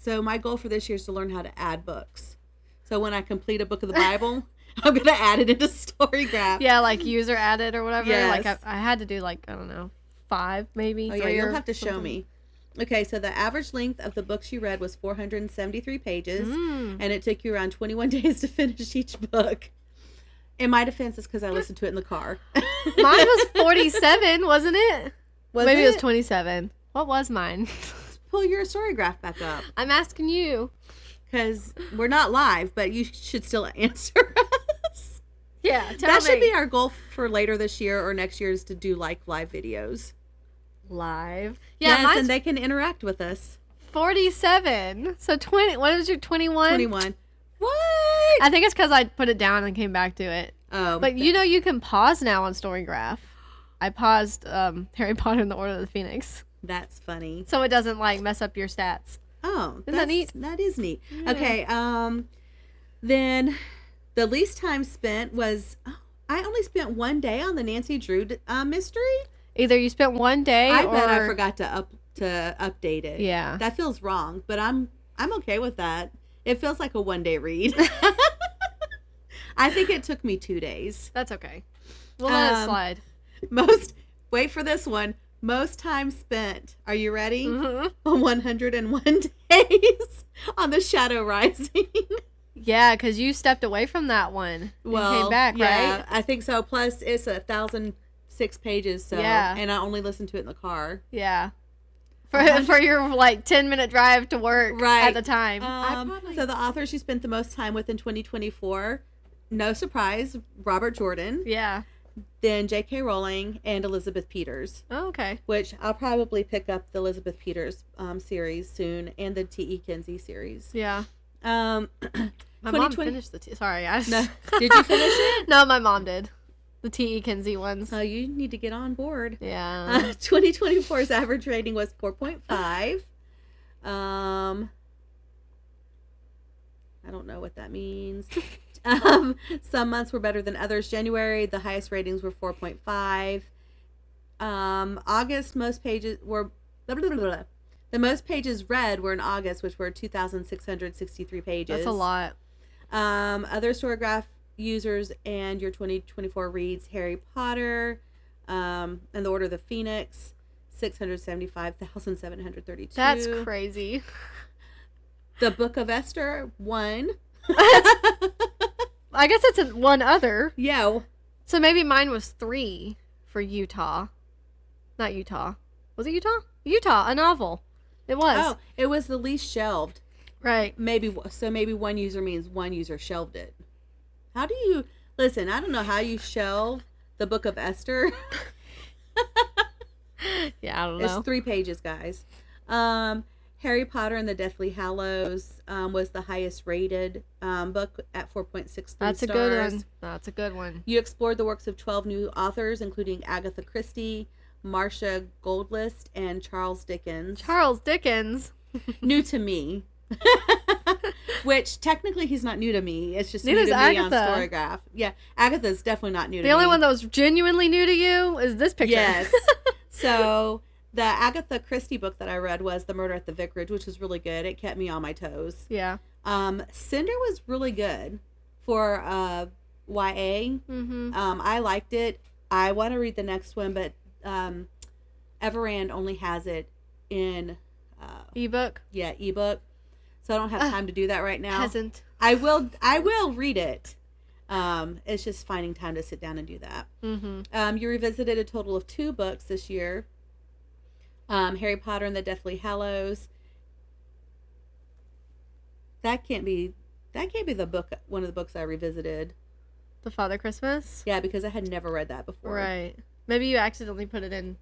So my goal for this year is to learn how to add books. So when I complete a book of the Bible, I'm going to add it into Storygraph. Yeah, like user added or whatever. Yes. Like I had to do like, I don't know, 5 maybe. Oh, 3 yeah, you'll or have to show something. me. Okay, so the average length of the books you read was 473 pages, and it took you around 21 days to finish each book. In my defense, it's because I listened to it in the car. Mine was 47, wasn't it? Maybe it was 27. What was mine? Pull your Storygraph back up. I'm asking you. Because we're not live, but you should still answer us. Yeah, tell That me. should be our goal for later this year or next year, is to do like live videos. Live. Yeah, Yes, mine's and they can interact with us. 47. So 20. What was your 21? 21. What? I think it's because I put it down and came back to it. Oh, But you know you can pause now on Storygraph. I paused Harry Potter and the Order of the Phoenix. that's funny. So it doesn't like mess up your stats. Oh, Isn't that neat? That is neat. Yeah. Okay. Then the least time spent was I only spent 1 day on the Nancy Drew mystery. Either you spent 1 day I or... bet I forgot to update it. Yeah. That feels wrong, but I'm okay with that. It feels like a 1 day read. I think it took me 2 days. That's okay. We'll let it slide. Wait for this one. Most time spent. Are you ready? Mm-hmm. On 101 days on the Shadow Rising. Yeah, because you stepped away from that one and came back, yeah, right? I think so. Plus, it's 1,006 pages, so Yeah. and I only listened to it in the car. Yeah. For your like 10-minute drive to work Right. at the time. So the authors you spent the most time with in 2024, no surprise, Robert Jordan, Yeah. then J.K. Rowling, and Elizabeth Peters, Oh, okay. which I'll probably pick up the Elizabeth Peters series soon, and the T.E. Kinsey series. Yeah. Um, My mom 2020 finished Sorry, I No, did you finish it? No, my mom did. The T.E. Kinsey ones. Oh, you need to get on board. Yeah. 2024's average rating was 4.5. I don't know what that means. Some months were better than others. January, the highest ratings were 4.5. August, most pages were... Blah, blah, blah, blah. The most pages read were in August, which were 2,663 pages. That's a lot. Other Storygraph users and your 2024 reads: Harry Potter, and the Order of the Phoenix, 675,732. That's crazy. The Book of Esther, 1. I guess it's one other. Yeah. So maybe mine was 3 for Utah. Not Utah. Was it Utah? Utah, a novel. It was. Oh, it was the least shelved. Right. Maybe one user means one user shelved it. How do you listen? I don't know how you shelve the Book of Esther. Yeah, I don't It's know. 3 pages, guys. Harry Potter and the Deathly Hallows was the highest rated book at 4.63 That's a stars. good one. That's a good one. You explored the works of 12 new authors, including Agatha Christie, Marcia Goldlist, and Charles Dickens. Charles Dickens. New to me. Which, technically, he's not new to me. It's just Neither's new to me on Agatha. Storygraph. Yeah, Agatha's definitely not new to me. The only one that was genuinely new to you is this picture. Yes. So, the Agatha Christie book that I read was The Murder at the Vicarage, which was really good. It kept me on my toes. Yeah. Cinder was really good for YA. Mm-hmm. I liked it. I want to read the next one, but Everand only has it in Ebook. ebook, so I don't have time to do that right now. Hasn't. I will read it. It's just finding time to sit down and do that. Mm-hmm. You revisited a total of 2 books this year. Harry Potter and the Deathly Hallows. That can't be the book. One of the books I revisited. The Father Christmas. Yeah, because I had never read that before. Right. Maybe you accidentally put it in.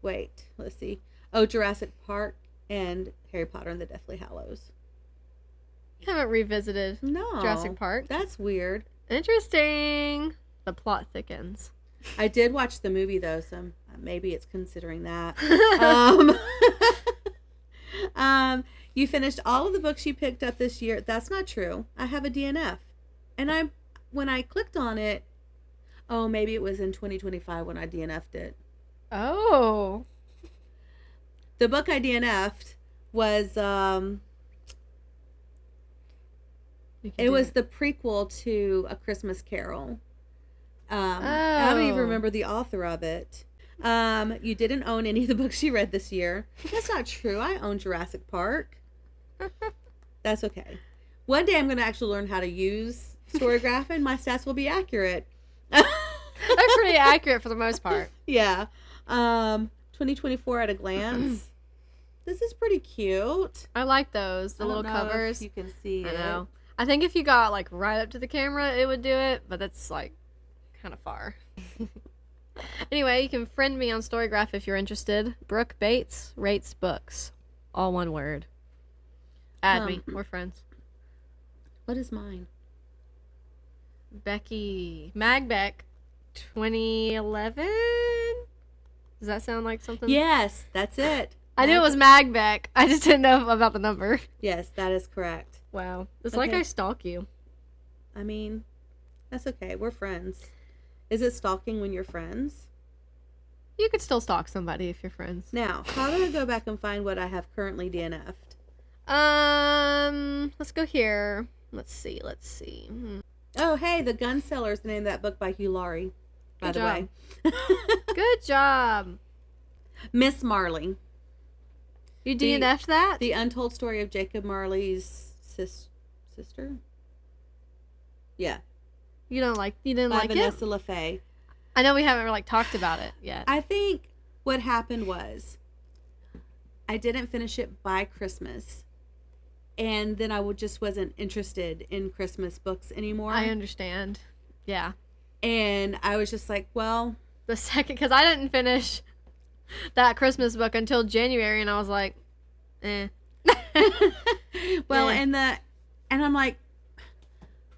Wait, let's see. Oh, Jurassic Park and Harry Potter and the Deathly Hallows. You haven't revisited No. Jurassic Park. That's weird. Interesting. The plot thickens. I did watch the movie though, so maybe it's considering that. You finished all of the books you picked up this year. That's not true. I have a DNF. And when I clicked on it, oh, maybe it was in 2025 when I DNF'd it. Oh. The book I DNF'd was it was the prequel to A Christmas Carol. I don't even remember the author of it. You didn't own any of the books you read this year. That's not true. I own Jurassic Park. That's okay. One day I'm going to actually learn how to use Storygraph and my stats will be accurate. They're pretty accurate for the most part. Yeah. 2024 at a glance. This is pretty cute. I like those. The little covers. You can see I know. I think if you got like right up to the camera, it would do it, but that's like kind of far. Anyway, you can friend me on Storygraph if you're interested. Brooke Bates rates books. All one word. Add me. We're friends. What is mine? Becky. Magbeck. 2011? Does that sound like something? Yes, that's it. I knew it was Magbeck. I just didn't know about the number. Yes, that is correct. Wow. It's like I stalk you. I mean, that's okay. We're friends. Is it stalking when you're friends? You could still stalk somebody if you're friends. Now, how do I go back and find what I have currently DNF'd? Let's go here. Let's see. Oh, hey, The Gun Seller is the name of that book by Hugh Laurie, by the way. Good job. Miss Marley. You DNF'd that? The Untold Story of Jacob Marley's sister? Yeah. You didn't like it? Vanessa LaFay. I know we haven't like talked about it yet. I think what happened was I didn't finish it by Christmas. And then I just wasn't interested in Christmas books anymore. I understand. Yeah. And I was just like, well. The second, because I didn't finish that Christmas book until January, and I was like, eh. Well, and I'm like,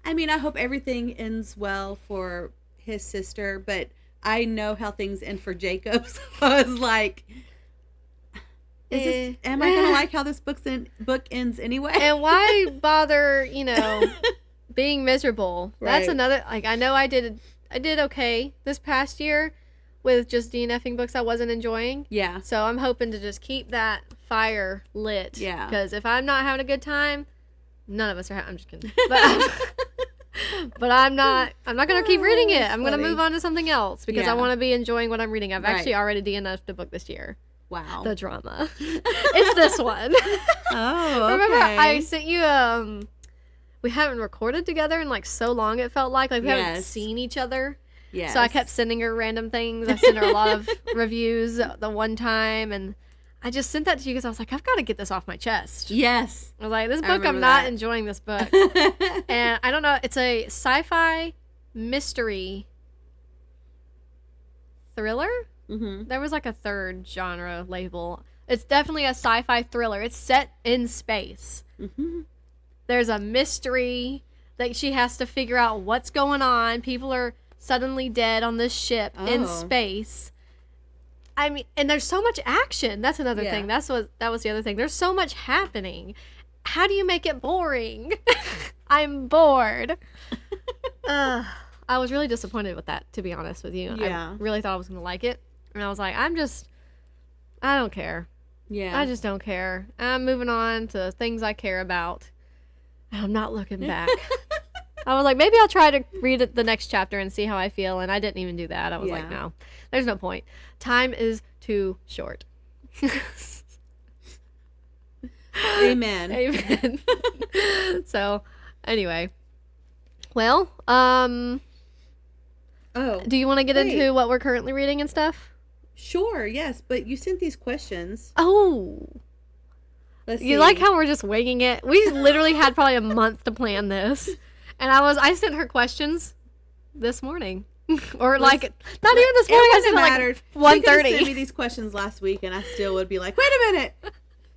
I mean, I hope everything ends well for his sister, but I know how things end for Jacob. So I was like, am I going to like how this book ends anyway? And why bother, being miserable? Right. That's another, like, I know I did okay this past year with just DNFing books I wasn't enjoying. Yeah. So I'm hoping to just keep that fire lit. Yeah. Because if I'm not having a good time, none of us are I'm just kidding. But I'm not going to keep reading it. I'm going to move on to something else because I want to be enjoying what I'm reading. I've actually already DNF'd a book this year. Wow. The drama. It's this one. Oh, okay. Remember I sent you, we haven't recorded together in like so long it felt like we haven't seen each other. Yes. So I kept sending her random things. I sent her a lot of reviews the one time, and I just sent that to you because I was like, I've got to get this off my chest. Yes. I was like, this book, I'm not enjoying this book. And I don't know, it's a sci-fi mystery thriller? Mm-hmm. There was like a third genre label. It's definitely a sci-fi thriller. It's set in space. Mm-hmm. There's a mystery that she has to figure out what's going on. People are suddenly dead on this ship in space. I mean, and there's so much action. That's another thing. That was the other thing. There's so much happening. How do you make it boring? I'm bored. I was really disappointed with that, to be honest with you. Yeah. I really thought I was going to like it. And I was like, I don't care. Yeah. I just don't care. I'm moving on to things I care about. And I'm not looking back. I was like, maybe I'll try to read the next chapter and see how I feel. And I didn't even do that. I was like, no, there's no point. Time is too short. Amen. Amen. So, anyway. Well, do you want to get into what we're currently reading and stuff? Sure, yes. But you sent these questions. Oh. Let's see. You like how we're just winging it? We literally had probably a month to plan this. And I sent her questions this morning. Or like, not even this morning. I sent it like 1:30. She sent me these questions last week and I still would be like, wait a minute.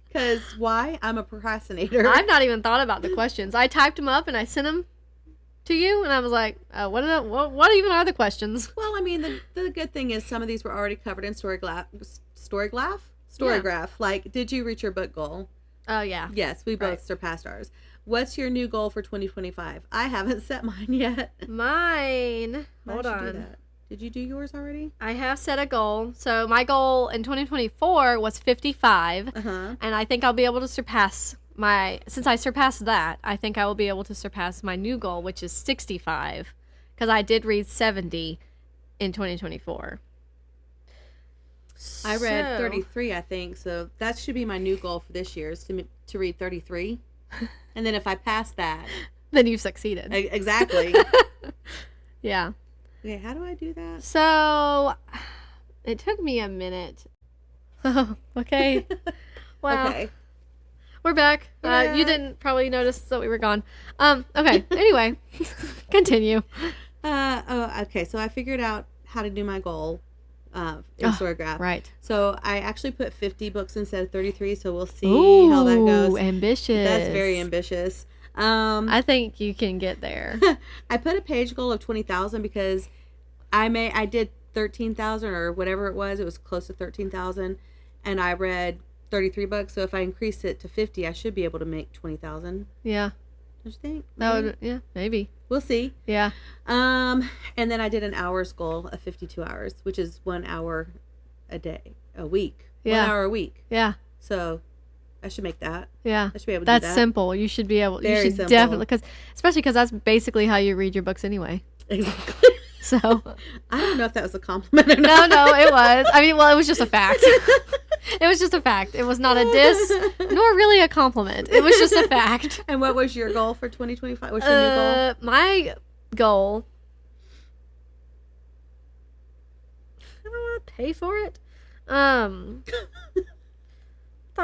Because why? I'm a procrastinator. I've not even thought about the questions. I typed them up and I sent them to you. And I was like, what even are the questions? Well, I mean, the good thing is some of these were already covered in Storygraph. Yeah. Like, did you reach your book goal? Oh, yeah. Yes, we both surpassed ours. What's your new goal for 2025? I haven't set mine yet. Mine. Hold on. Do Did you do yours already? I have set a goal. So my goal in 2024 was 55. Uh-huh. And I think I'll be able to surpass since I surpassed that, I think I will be able to surpass my new goal, which is 65. Because I did read 70 in 2024. I read 33, I think. So that should be my new goal for this year, is to read 33. And then if I pass that... Then you've succeeded. Exactly. Yeah. Okay, how do I do that? So, it took me a minute. Okay. Wow. Okay. We're back. You didn't probably notice that we were gone. Okay. Anyway, continue. Okay. So I figured out how to do my goal in Storygraph. Right. So I actually put 50 books instead of 33. So we'll see how that goes. Ambitious. That's very ambitious. I think you can get there. I put a page goal of 20,000 because I did 13,000 or whatever it was. It was close to 13,000, and I read 33 books. So if I increase it to 50, I should be able to make 20,000. Yeah. Don't you think? Yeah, maybe. We'll see. Yeah. And then I did an hours goal of 52 hours, which is 1 hour a week. Yeah. 1 hour a week. Yeah. So I should make that. Yeah. I should be able to do that. That's simple. You should be able. Very you should simple. definitely, especially because that's basically how you read your books anyway. Exactly. So I don't know if that was a compliment or not. No, it was. I mean, well, it was just a fact. It was just a fact. It was not a diss, nor really a compliment. It was just a fact. And what was your goal for 2025? What's your new goal? My goal. I don't want to pay for it. Thought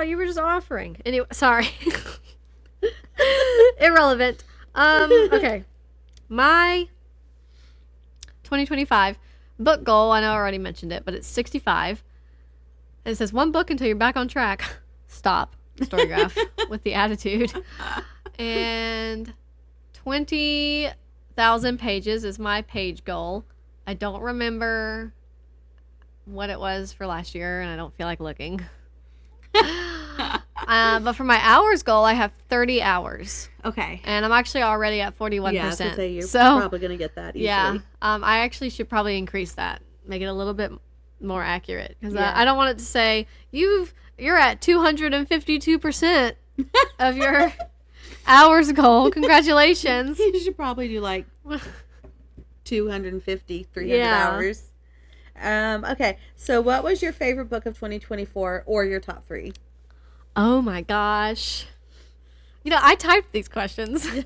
you were just offering. Anyway, sorry. Irrelevant. Okay. My 2025 book goal, I know I already mentioned it, but it's 65. And it says 1 book until you're back on track. Stop. Storygraph with the attitude. And 20,000 pages is my page goal. I don't remember what it was for last year, and I don't feel like looking. But for my hours goal, I have 30 hours. Okay. And I'm actually already at 41%. Yeah, I was gonna say you're probably going to get that easily. Yeah. I actually should probably increase that. Make it a little bit more accurate. Because I don't want it to say, you're at 252% of your hours goal. Congratulations. You should probably do like 250, 300 hours. Okay. So what was your favorite book of 2024 or your top 3? Oh my gosh. I typed these questions. I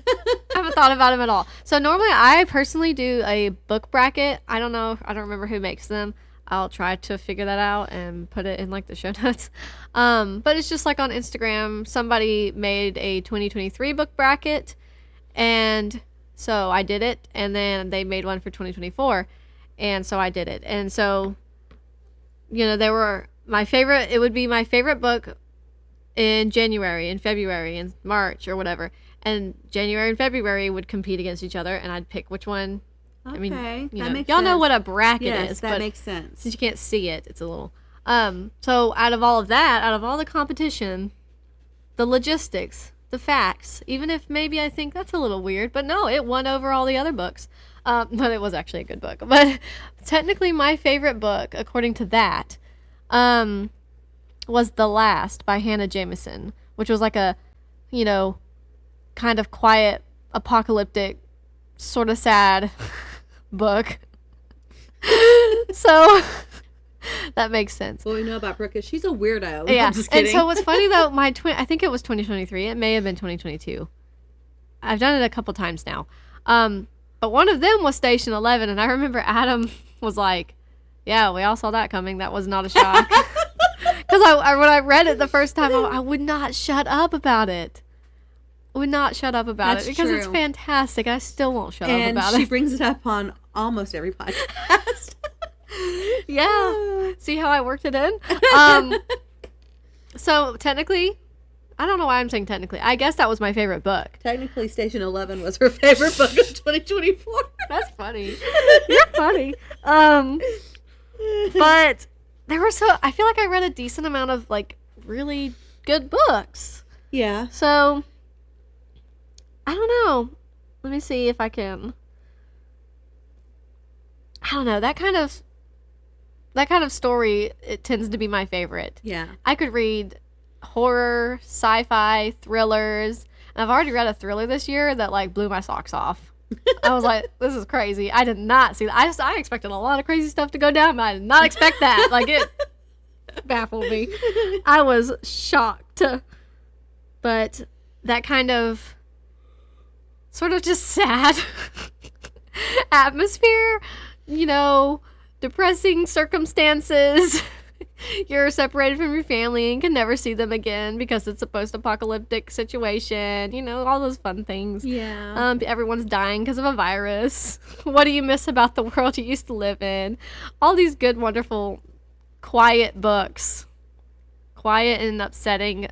haven't thought about them at all. So normally I personally do a book bracket. I don't remember who makes them. I'll try to figure that out and put it in like the show notes. But it's just like on Instagram, somebody made a 2023 book bracket, and so I did it, and then they made one for 2024, and so I did it. And so, they were it would be my favorite book in January and February and March or whatever. And January and February would compete against each other, and I'd pick which one. Okay, I mean, that makes y'all sense. know what a bracket yes, is. That makes sense. Since you can't see it, it's a little. So out of all the competition, the logistics, the facts, even if maybe I think that's a little weird, but no, it won over all the other books. But it was actually a good book. But technically my favorite book, according to that, was The Last by Hannah Jameson, which was like a, kind of quiet, apocalyptic, sort of sad book. So that makes sense. What we know about Brooke is she's a weirdo. Yeah. I'm just kidding. And so what's funny though, I think it was 2023. It may have been 2022. I've done it a couple times now. But one of them was Station 11, and I remember Adam was like, yeah, we all saw that coming. That was not a shock. Because when I read it the first time, I would not shut up about it. That's it because true. It's fantastic. I still won't shut up about it. And she brings it up on almost every podcast. Yeah. See how I worked it in? So technically, I don't know why I'm saying technically. I guess that was my favorite book. Technically, Station 11 was her favorite book of 2024. That's funny. You're funny. But I feel like I read a decent amount of like really good books. Yeah. So I don't know. Let me see if I can. I don't know, that kind of story, it tends to be my favorite. Yeah. I could read horror, sci-fi, thrillers, and I've already read a thriller this year that like blew my socks off. I was like, this is crazy. I did not see that. I expected a lot of crazy stuff to go down, but I did not expect that. Like, it baffled me. I was shocked. But that kind of sort of just sad atmosphere, you know, depressing circumstances. You're separated from your family and can never see them again because it's a post-apocalyptic situation. You know, all those fun things. Yeah. Everyone's dying because of a virus. What do you miss about the world you used to live in? All these good, wonderful, quiet books. Quiet and upsetting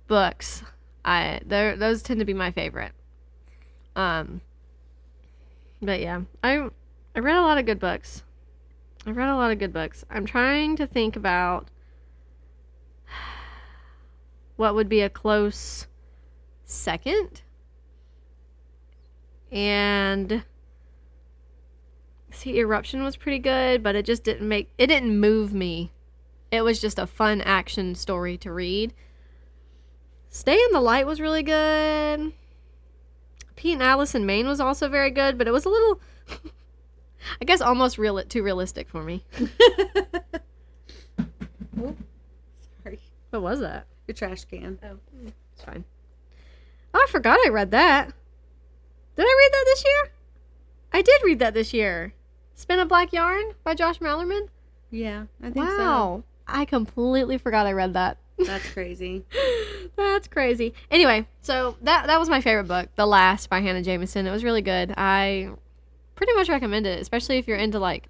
books. Those tend to be my favorite. But yeah, I read a lot of good books. I'm trying to think about what would be a close second. And see, Eruption was pretty good, but it just didn't move me. It was just a fun action story to read. Stay in the Light was really good. Pete and Alice in Maine was also very good, but it was a little I guess almost too realistic for me. Oh, sorry. What was that? Your trash can. Oh, it's fine. Oh, I forgot I read that. Did I read that this year? I did read that this year. Spin a Black Yarn by Josh Malerman. Yeah, I think so. Wow. I completely forgot I read that. That's crazy. That's crazy. Anyway, so that was my favorite book, The Last by Hannah Jameson. It was really good. I pretty much recommend it, especially if you're into like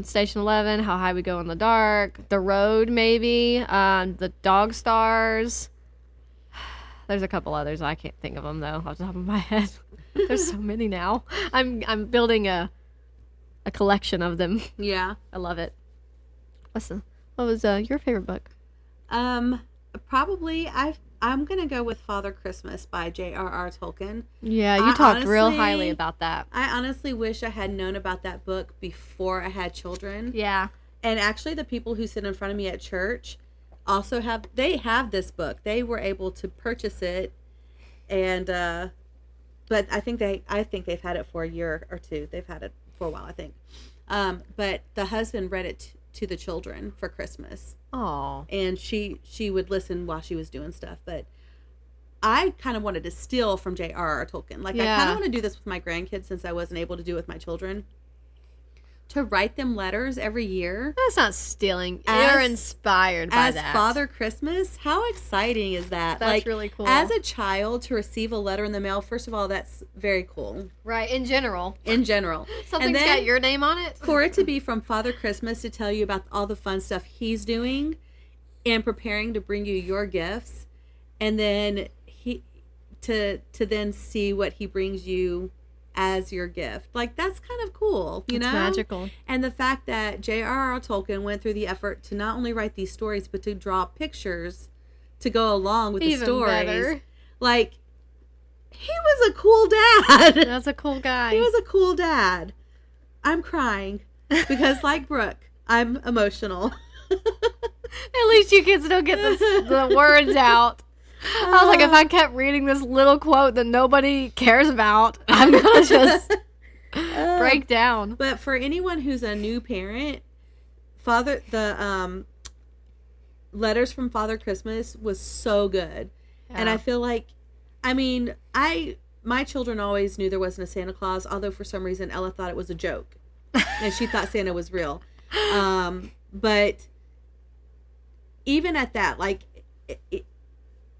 Station 11, How High We Go in the Dark, The Road maybe, The Dog Stars. There's a couple others. I can't think of them though off the top of my head. There's so many now. I'm building a collection of them. Yeah. I love it. What was your favorite book? Probably I'm gonna go with Father Christmas by J.R.R. Tolkien. Yeah, you talked real highly about that. I honestly wish I had known about that book before I had children. Yeah. And actually the people who sit in front of me at church also have this book. They were able to purchase it, and but I think they've had it for a year or two. They've had it for a while, I think. But the husband read it to the children for Christmas. Oh. And she would listen while she was doing stuff. But I kind of wanted to steal from J.R.R. Tolkien. Like, yeah. I kind of want to do this with my grandkids since I wasn't able to do it with my children. To write them letters every year. That's not stealing. You're inspired by that. As Father Christmas, how exciting is that? That's really cool. As a child, to receive a letter in the mail, first of all, that's very cool. Right, in general. Something's got your name on it. For it to be from Father Christmas to tell you about all the fun stuff he's doing and preparing to bring you your gifts, and then to then see what he brings you as your gift. Like, that's kind of cool, you know? It's magical. And the fact that J.R.R. Tolkien went through the effort to not only write these stories, but to draw pictures to go along with the stories. Better. Like, he was a cool dad. That's a cool guy. He was a cool dad. I'm crying because, like Brooke, I'm emotional. At least you kids don't get the words out. I was like, if I kept reading this little quote that nobody cares about, I'm going to just break down. But for anyone who's a new parent, the letters from Father Christmas was so good. Yeah. And I feel like, I mean, my children always knew there wasn't a Santa Claus, although for some reason Ella thought it was a joke. And she thought Santa was real. But even at that, like,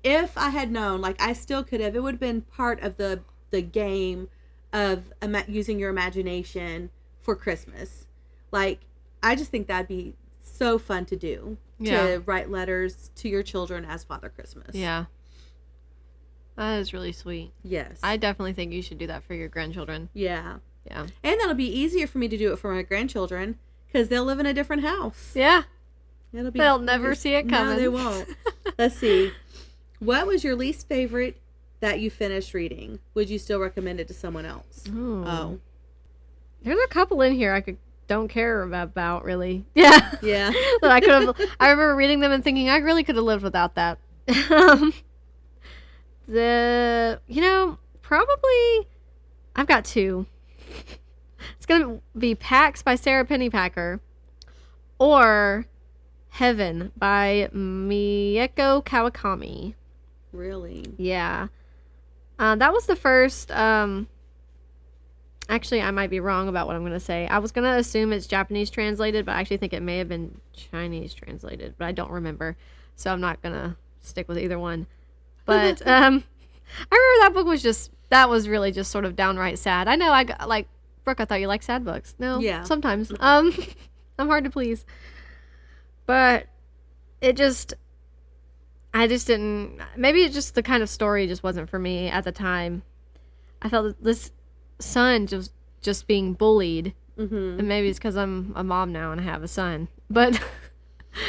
if I had known, like, I still could have, it would have been part of the game of using your imagination for Christmas. Like, I just think that'd be so fun to do. Yeah. To write letters to your children as Father Christmas. Yeah. That is really sweet. Yes. I definitely think you should do that for your grandchildren. Yeah. Yeah. And that'll be easier for me to do it for my grandchildren because they'll live in a different house. Yeah. They'll never see it coming. No, they won't. Let's see. What was your least favorite that you finished reading? Would you still recommend it to someone else? Ooh. Oh. There's a couple in here I don't care about really. Yeah. Yeah. But I remember reading them and thinking I really could have lived without that. Probably I've got two. It's gonna be Pax by Sara Pennypacker or Heaven by Mieko Kawakami. Really? Yeah. That was the first. Actually, I might be wrong about what I'm going to say. I was going to assume it's Japanese translated, but I actually think it may have been Chinese translated, but I don't remember. So I'm not going to stick with either one. But I remember that book was really just sort of downright sad. I know Brooke, I thought you liked sad books. No, yeah. Sometimes. I'm hard to please. But I just didn't, maybe it's just the kind of story just wasn't for me at the time. I felt that this son just being bullied, and maybe it's because I'm a mom now and I have a son, but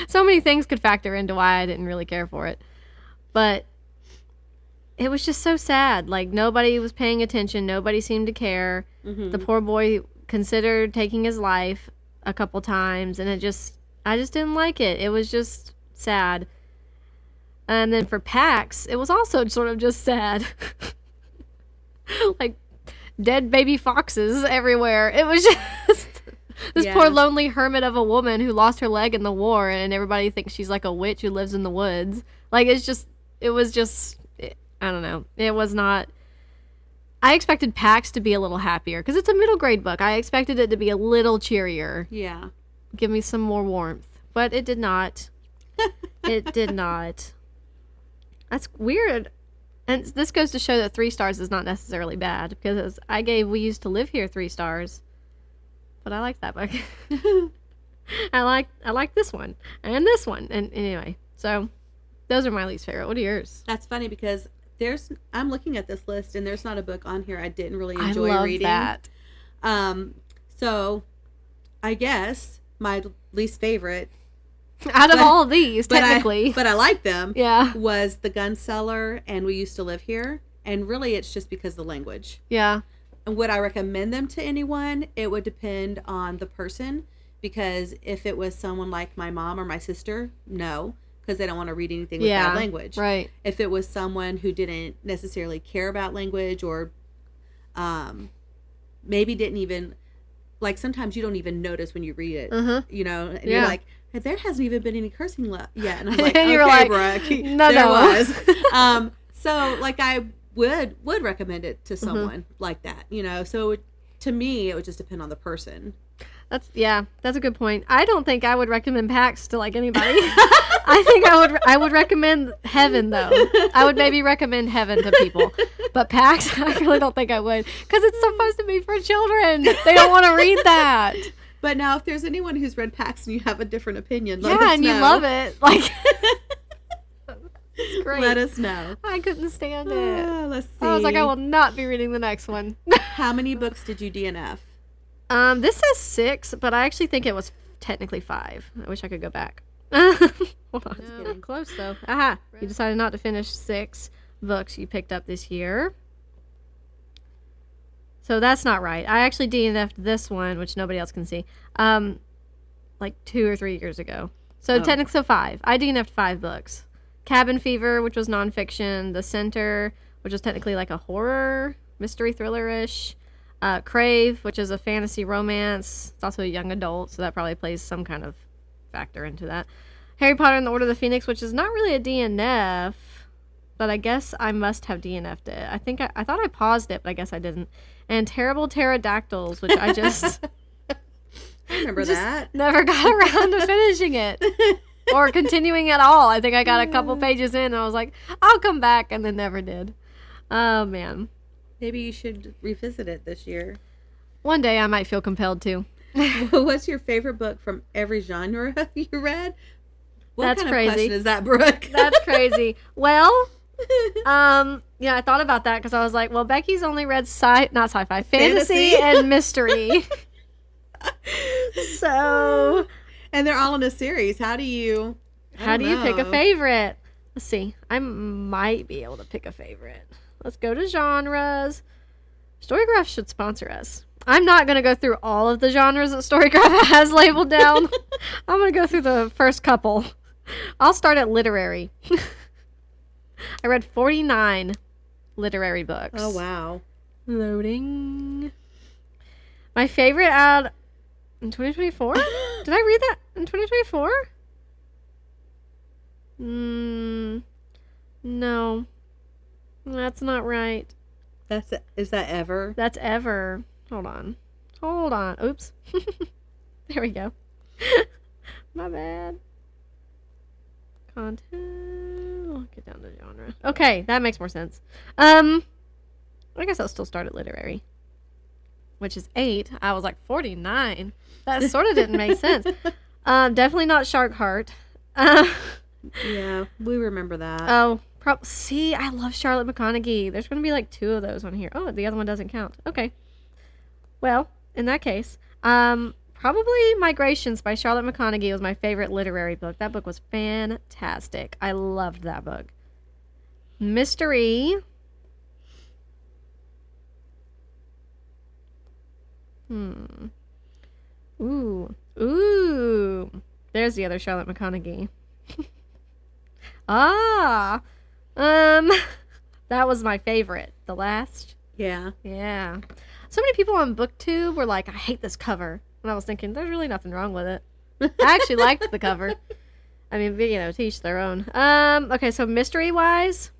so many things could factor into why I didn't really care for it. But it was just so sad. Like, nobody was paying attention, nobody seemed to care. The poor boy considered taking his life a couple times, and I just didn't like it. It was just sad. And then for Pax, it was also sort of just sad. Like, dead baby foxes everywhere. It was just this poor lonely hermit of a woman who lost her leg in the war, and everybody thinks she's like a witch who lives in the woods. Like, it was just, I don't know. It was not, I expected Pax to be a little happier, because it's a middle grade book. I expected it to be a little cheerier. Yeah. Give me some more warmth. But it did not. It did not. That's weird. And this goes to show that 3 stars is not necessarily bad, because I gave We Used to Live Here 3 stars, but I like that book. I like this one and this one, and anyway, so those are my least favorite. What are yours? That's funny because I'm looking at this list and there's not a book on here I didn't really enjoy reading. That. So I guess my least favorite out of all of these, technically, but I like them. Yeah, was The Gun Seller and We Used to Live Here, and really it's just because of the language. Yeah. And would I recommend them to anyone? It would depend on the person, because if it was someone like my mom or my sister, no, because they don't want to read anything with bad language. Right. If it was someone who didn't necessarily care about language, or maybe didn't even, like, sometimes you don't even notice when you read it, you know, and you're like, there hasn't even been any cursing left yet. And I'm like, and okay, like, Brooke, no, there was. So, like, I would recommend it to someone like that, you know. So, to me, it would just depend on the person. That's a good point. I don't think I would recommend Pax to, like, anybody. I think I would recommend Heaven, though. I would maybe recommend Heaven to people. But Pax, I really don't think I would, because it's supposed to be for children. They don't want to read that. But now, if there's anyone who's read Pax and you have a different opinion, let us know. You love it. Like, it's great. Let us know. I couldn't stand it. Let's see. I was like, I will not be reading the next one. How many books did you DNF? This says 6, but I actually think it was technically 5. I wish I could go back. Hold on. No, close, though. Aha. You decided not to finish 6 books you picked up this year. So that's not right. I actually DNF'd this one, which nobody else can see, like 2 or 3 years ago. So technically, so 5. I DNF'd 5 books. Cabin Fever, which was nonfiction. The Center, which was technically like a horror, mystery thriller-ish. Crave, which is a fantasy romance. It's also a young adult, so that probably plays some kind of factor into that. Harry Potter and the Order of the Phoenix, which is not really a DNF, but I guess I must have DNF'd it. I think I thought I paused it, but I guess I didn't. And Terrible Pterodactyls, which I just I remember that. Never got around to finishing it. Or continuing at all. I think I got a couple pages in and I was like, I'll come back, and then never did. Oh, man. Maybe you should revisit it this year. One day I might feel compelled to. What's your favorite book from every genre you read? That's kind crazy. Of question is that, Brooke? That's crazy. Well, yeah, I thought about that because I was like, well, Becky's only read not sci-fi, fantasy and mystery. So, and they're all in a series. How do you pick a favorite? Let's see. I might be able to pick a favorite. Let's go to genres. Storygraph should sponsor us. I'm not going to go through all of the genres that Storycraft has labeled down. I'm going to go through the first couple. I'll start at literary. I read 49 literary books. Oh, wow. Loading. My favorite out in 2024? Did I read that in 2024? No. That's not right. Is that ever? That's ever. Hold on. Oops. There we go. My bad. Content. I'll get down to genre. Okay, that makes more sense. I guess I'll still start at literary, which is 8. I was like 49. That sort of didn't make sense. Definitely not Shark Heart. Yeah, we remember that. Oh, see, I love Charlotte McConaghy. There's going to be like 2 of those on here. Oh, the other one doesn't count. Okay. Well, in that case, probably Migrations by Charlotte McConaghy was my favorite literary book. That book was fantastic. I loved that book. Mystery. Ooh. There's the other Charlotte McConaghy. That was my favorite. The Last. Yeah. So many people on BookTube were like, I hate this cover. And I was thinking, there's really nothing wrong with it. I actually liked the cover. I mean, to each their own. Okay, so mystery-wise.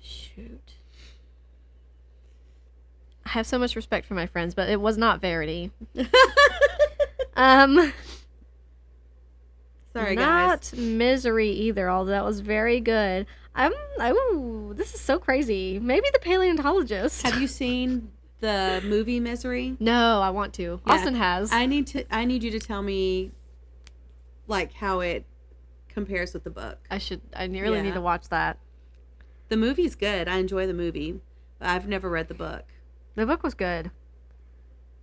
Shoot. I have so much respect for my friends, but it was not Verity. Sorry, not guys. Misery either, although that was very good. This is so crazy. Maybe The Paleontologist. Have you seen the movie Misery? No, I want to. Yeah. Austin has. I need you to tell me, like, how it compares with the book. I really need to watch that. The movie's good. I enjoy the movie, but I've never read the book. The book was good.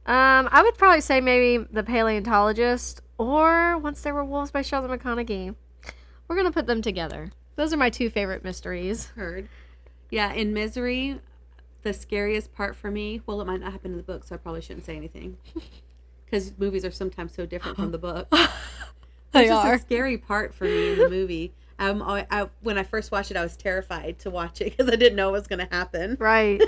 I would probably say maybe The Paleontologist or Once There Were Wolves by Charlotte McConaghy. We're going to put them together. Those are my 2 favorite mysteries. Heard. Yeah, in Misery, the scariest part for me, well, it might not happen in the book, so I probably shouldn't say anything. Because movies are sometimes so different from the book. They just are. a scary part for me in the movie. When I first watched it, I was terrified to watch it because I didn't know what was going to happen. Right.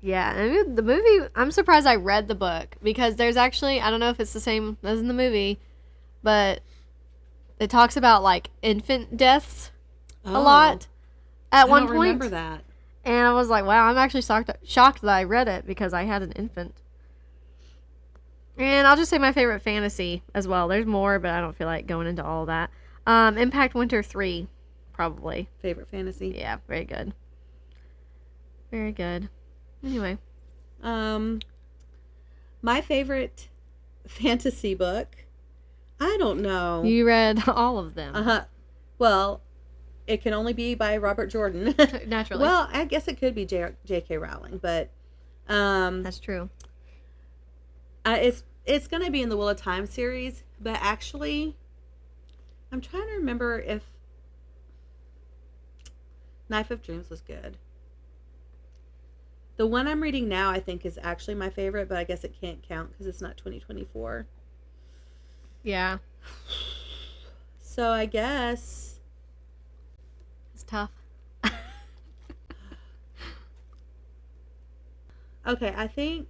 Yeah, and the movie, I'm surprised I read the book because there's actually, I don't know if it's the same as in the movie, but it talks about like infant deaths a lot at one point. I don't remember that. And I was like, wow, I'm actually shocked that I read it because I had an infant. And I'll just say my favorite fantasy as well. There's more, but I don't feel like going into all that. Impact Winter 3, probably. Favorite fantasy? Yeah, very good. Very good. Anyway. My favorite fantasy book, I don't know. You read all of them. Well, it can only be by Robert Jordan. Naturally. Well, I guess it could be J.K. Rowling, but that's true. It's going to be in the Wheel of Time series, but actually, I'm trying to remember if Knife of Dreams was good. The one I'm reading now, I think, is actually my favorite, but I guess it can't count because it's not 2024. Yeah. So I guess it's tough. Okay, I think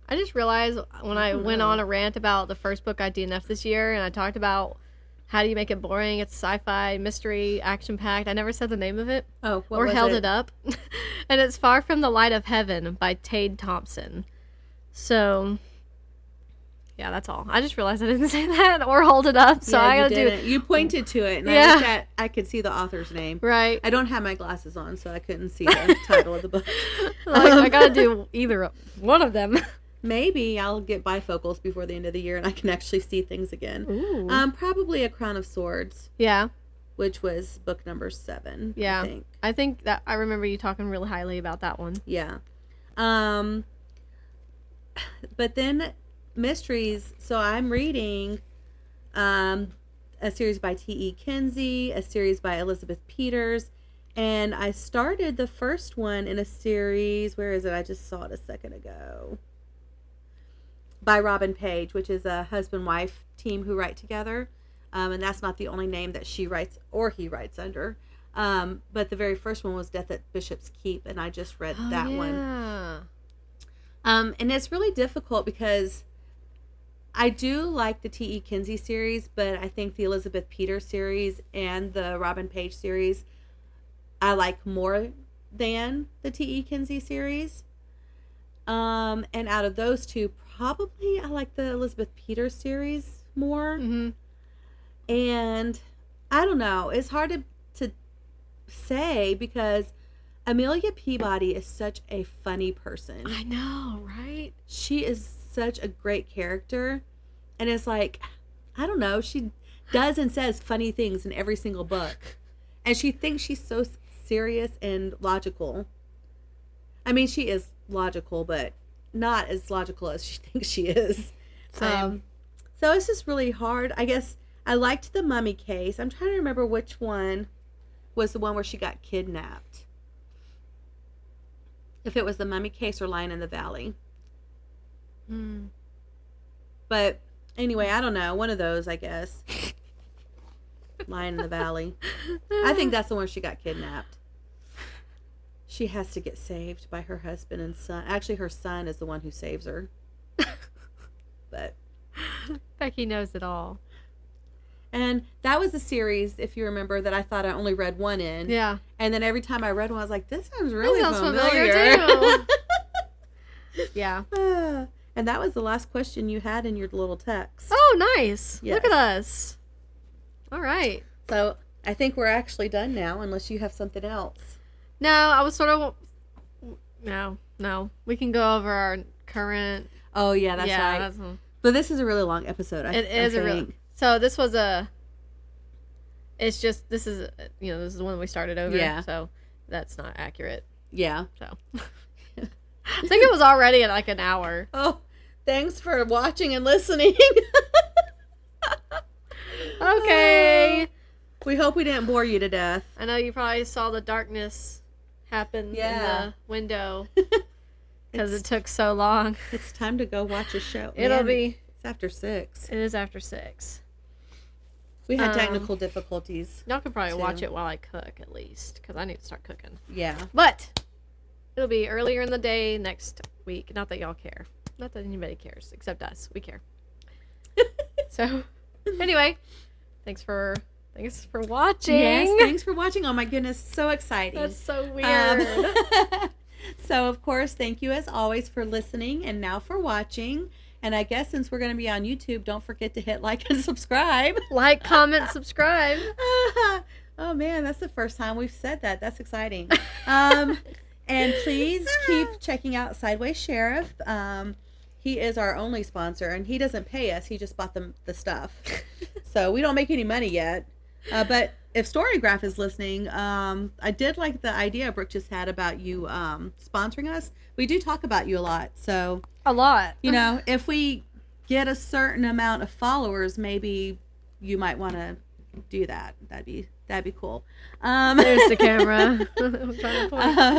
I just realized when I went on a rant about the first book I DNF'd this year, and I talked about how do you make it boring? It's sci-fi, mystery, action-packed. I never said the name of it. Oh, what or was held it? It up. And it's Far from the Light of Heaven by Tade Thompson. So, yeah, that's all. I just realized I didn't say that or hold it up. So yeah, I gotta do it. You pointed to it, and I could see the author's name. Right. I don't have my glasses on, so I couldn't see the title of the book. I gotta do either one of them. Maybe I'll get bifocals before the end of the year and I can actually see things again. Ooh. Probably A Crown of Swords. Yeah. Which was book number 7. Yeah. I think that I remember you talking really highly about that one. Yeah. But then mysteries. So I'm reading a series by T.E. Kinsey, a series by Elizabeth Peters, And I started the first one in a series. Where is it? I just saw it a second ago. By Robin Page, which is a husband-wife team who write together. And that's not the only name that she writes or he writes under. But the very first one was Death at Bishop's Keep, and I just read that one. And it's really difficult because I do like the T.E. Kinsey series, but I think the Elizabeth Peters series and the Robin Page series I like more than the T.E. Kinsey series. And out of those two, probably I like the Elizabeth Peters series more. Mm-hmm. And I don't know. It's hard to say because Amelia Peabody is such a funny person. I know, right? She is such a great character. And it's like, I don't know. She does and says funny things in every single book. And she thinks she's so serious and logical. I mean, she is logical, but not as logical as she thinks she is. So it's just really hard. I guess I liked the Mummy case. I'm trying to remember which one was the one where she got kidnapped. If it was the Mummy case or Lion in the Valley. But anyway, I don't know. One of those, I guess. Lion in the Valley. I think that's the one where she got kidnapped. She has to get saved by her husband and son. Actually, her son is the one who saves her. But Becky knows it all. And that was a series, if you remember, that I thought I only read one in. Yeah. And then every time I read one, I was like, this sounds really familiar too. Yeah. And that was the last question you had in your little text. Oh, nice. Yes. Look at us. All right. So I think we're actually done now, unless you have something else. No, I was sort of... No. We can go over our current... Oh, yeah, that's right. But this is a really long episode, I think. So this was it's just, this is the one we started over. Yeah. So that's not accurate. Yeah. So I think it was already at like an hour. Oh, thanks for watching and listening. Okay. We hope we didn't bore you to death. I know you probably saw the darkness happen in the window because it took so long. It's time to go watch a show. It's after 6. It is after 6. We had technical difficulties. Y'all could probably watch it while I cook at least, because I need to start cooking. Yeah. But it'll be earlier in the day next week. Not that y'all care. Not that anybody cares, except us. We care. So, anyway, thanks for watching. Yes, thanks for watching. Oh my goodness, so exciting. That's so weird. So, of course, thank you as always for listening and now for watching. And I guess since we're going to be on YouTube, don't forget to hit like and subscribe. Like, comment, subscribe. Oh, man, that's the first time we've said that. That's exciting. And please keep checking out Sideways Sheriff. He is our only sponsor, and he doesn't pay us. He just bought the stuff. So we don't make any money yet. But if Storygraph is listening, I did like the idea Brooke just had about you sponsoring us. We do talk about you a lot. So a lot. If we get a certain amount of followers, maybe you might want to do that. That'd be cool. There's the camera. I'm trying to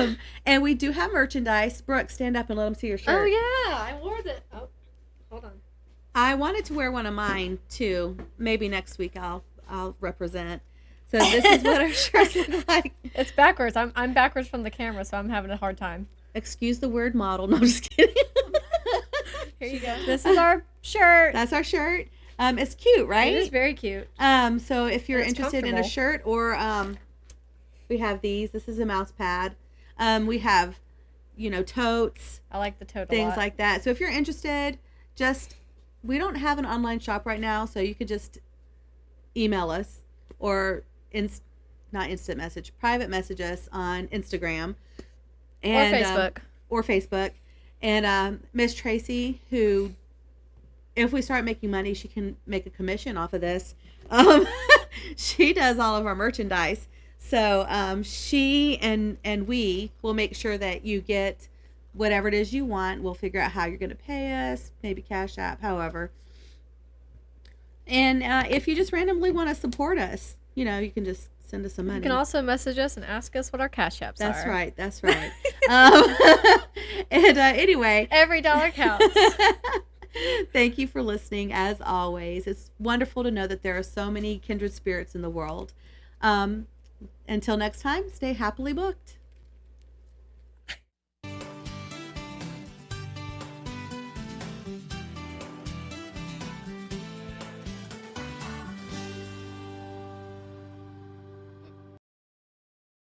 point. And we do have merchandise. Brooke, stand up and let them see your shirt. Oh yeah, I wore the. Oh, hold on. I wanted to wear one of mine too. Maybe next week I'll represent. So this is what our shirts look like. It's backwards. I'm backwards from the camera, so I'm having a hard time. Excuse the word model. No, I'm just kidding. Here you go. This is our shirt. That's our shirt. It's cute, right? It is very cute. So if you're interested in a shirt or we have these. This is a mouse pad. We have, totes. I like the tote. Things like that. So if you're interested, we don't have an online shop right now, so you could just email us or not instant message, private message us on Instagram and or Facebook. And Miss Tracy, who, if we start making money, she can make a commission off of this. She does all of our merchandise. So she and we will make sure that you get whatever it is you want. We'll figure out how you're going to pay us, maybe Cash App, however. And if you just randomly want to support us, you can just send us some money. You can also message us and ask us what our cash apps are. That's right. That's right. And anyway, every dollar counts. Thank you for listening. As always, it's wonderful to know that there are so many kindred spirits in the world. Until next time, stay happily booked.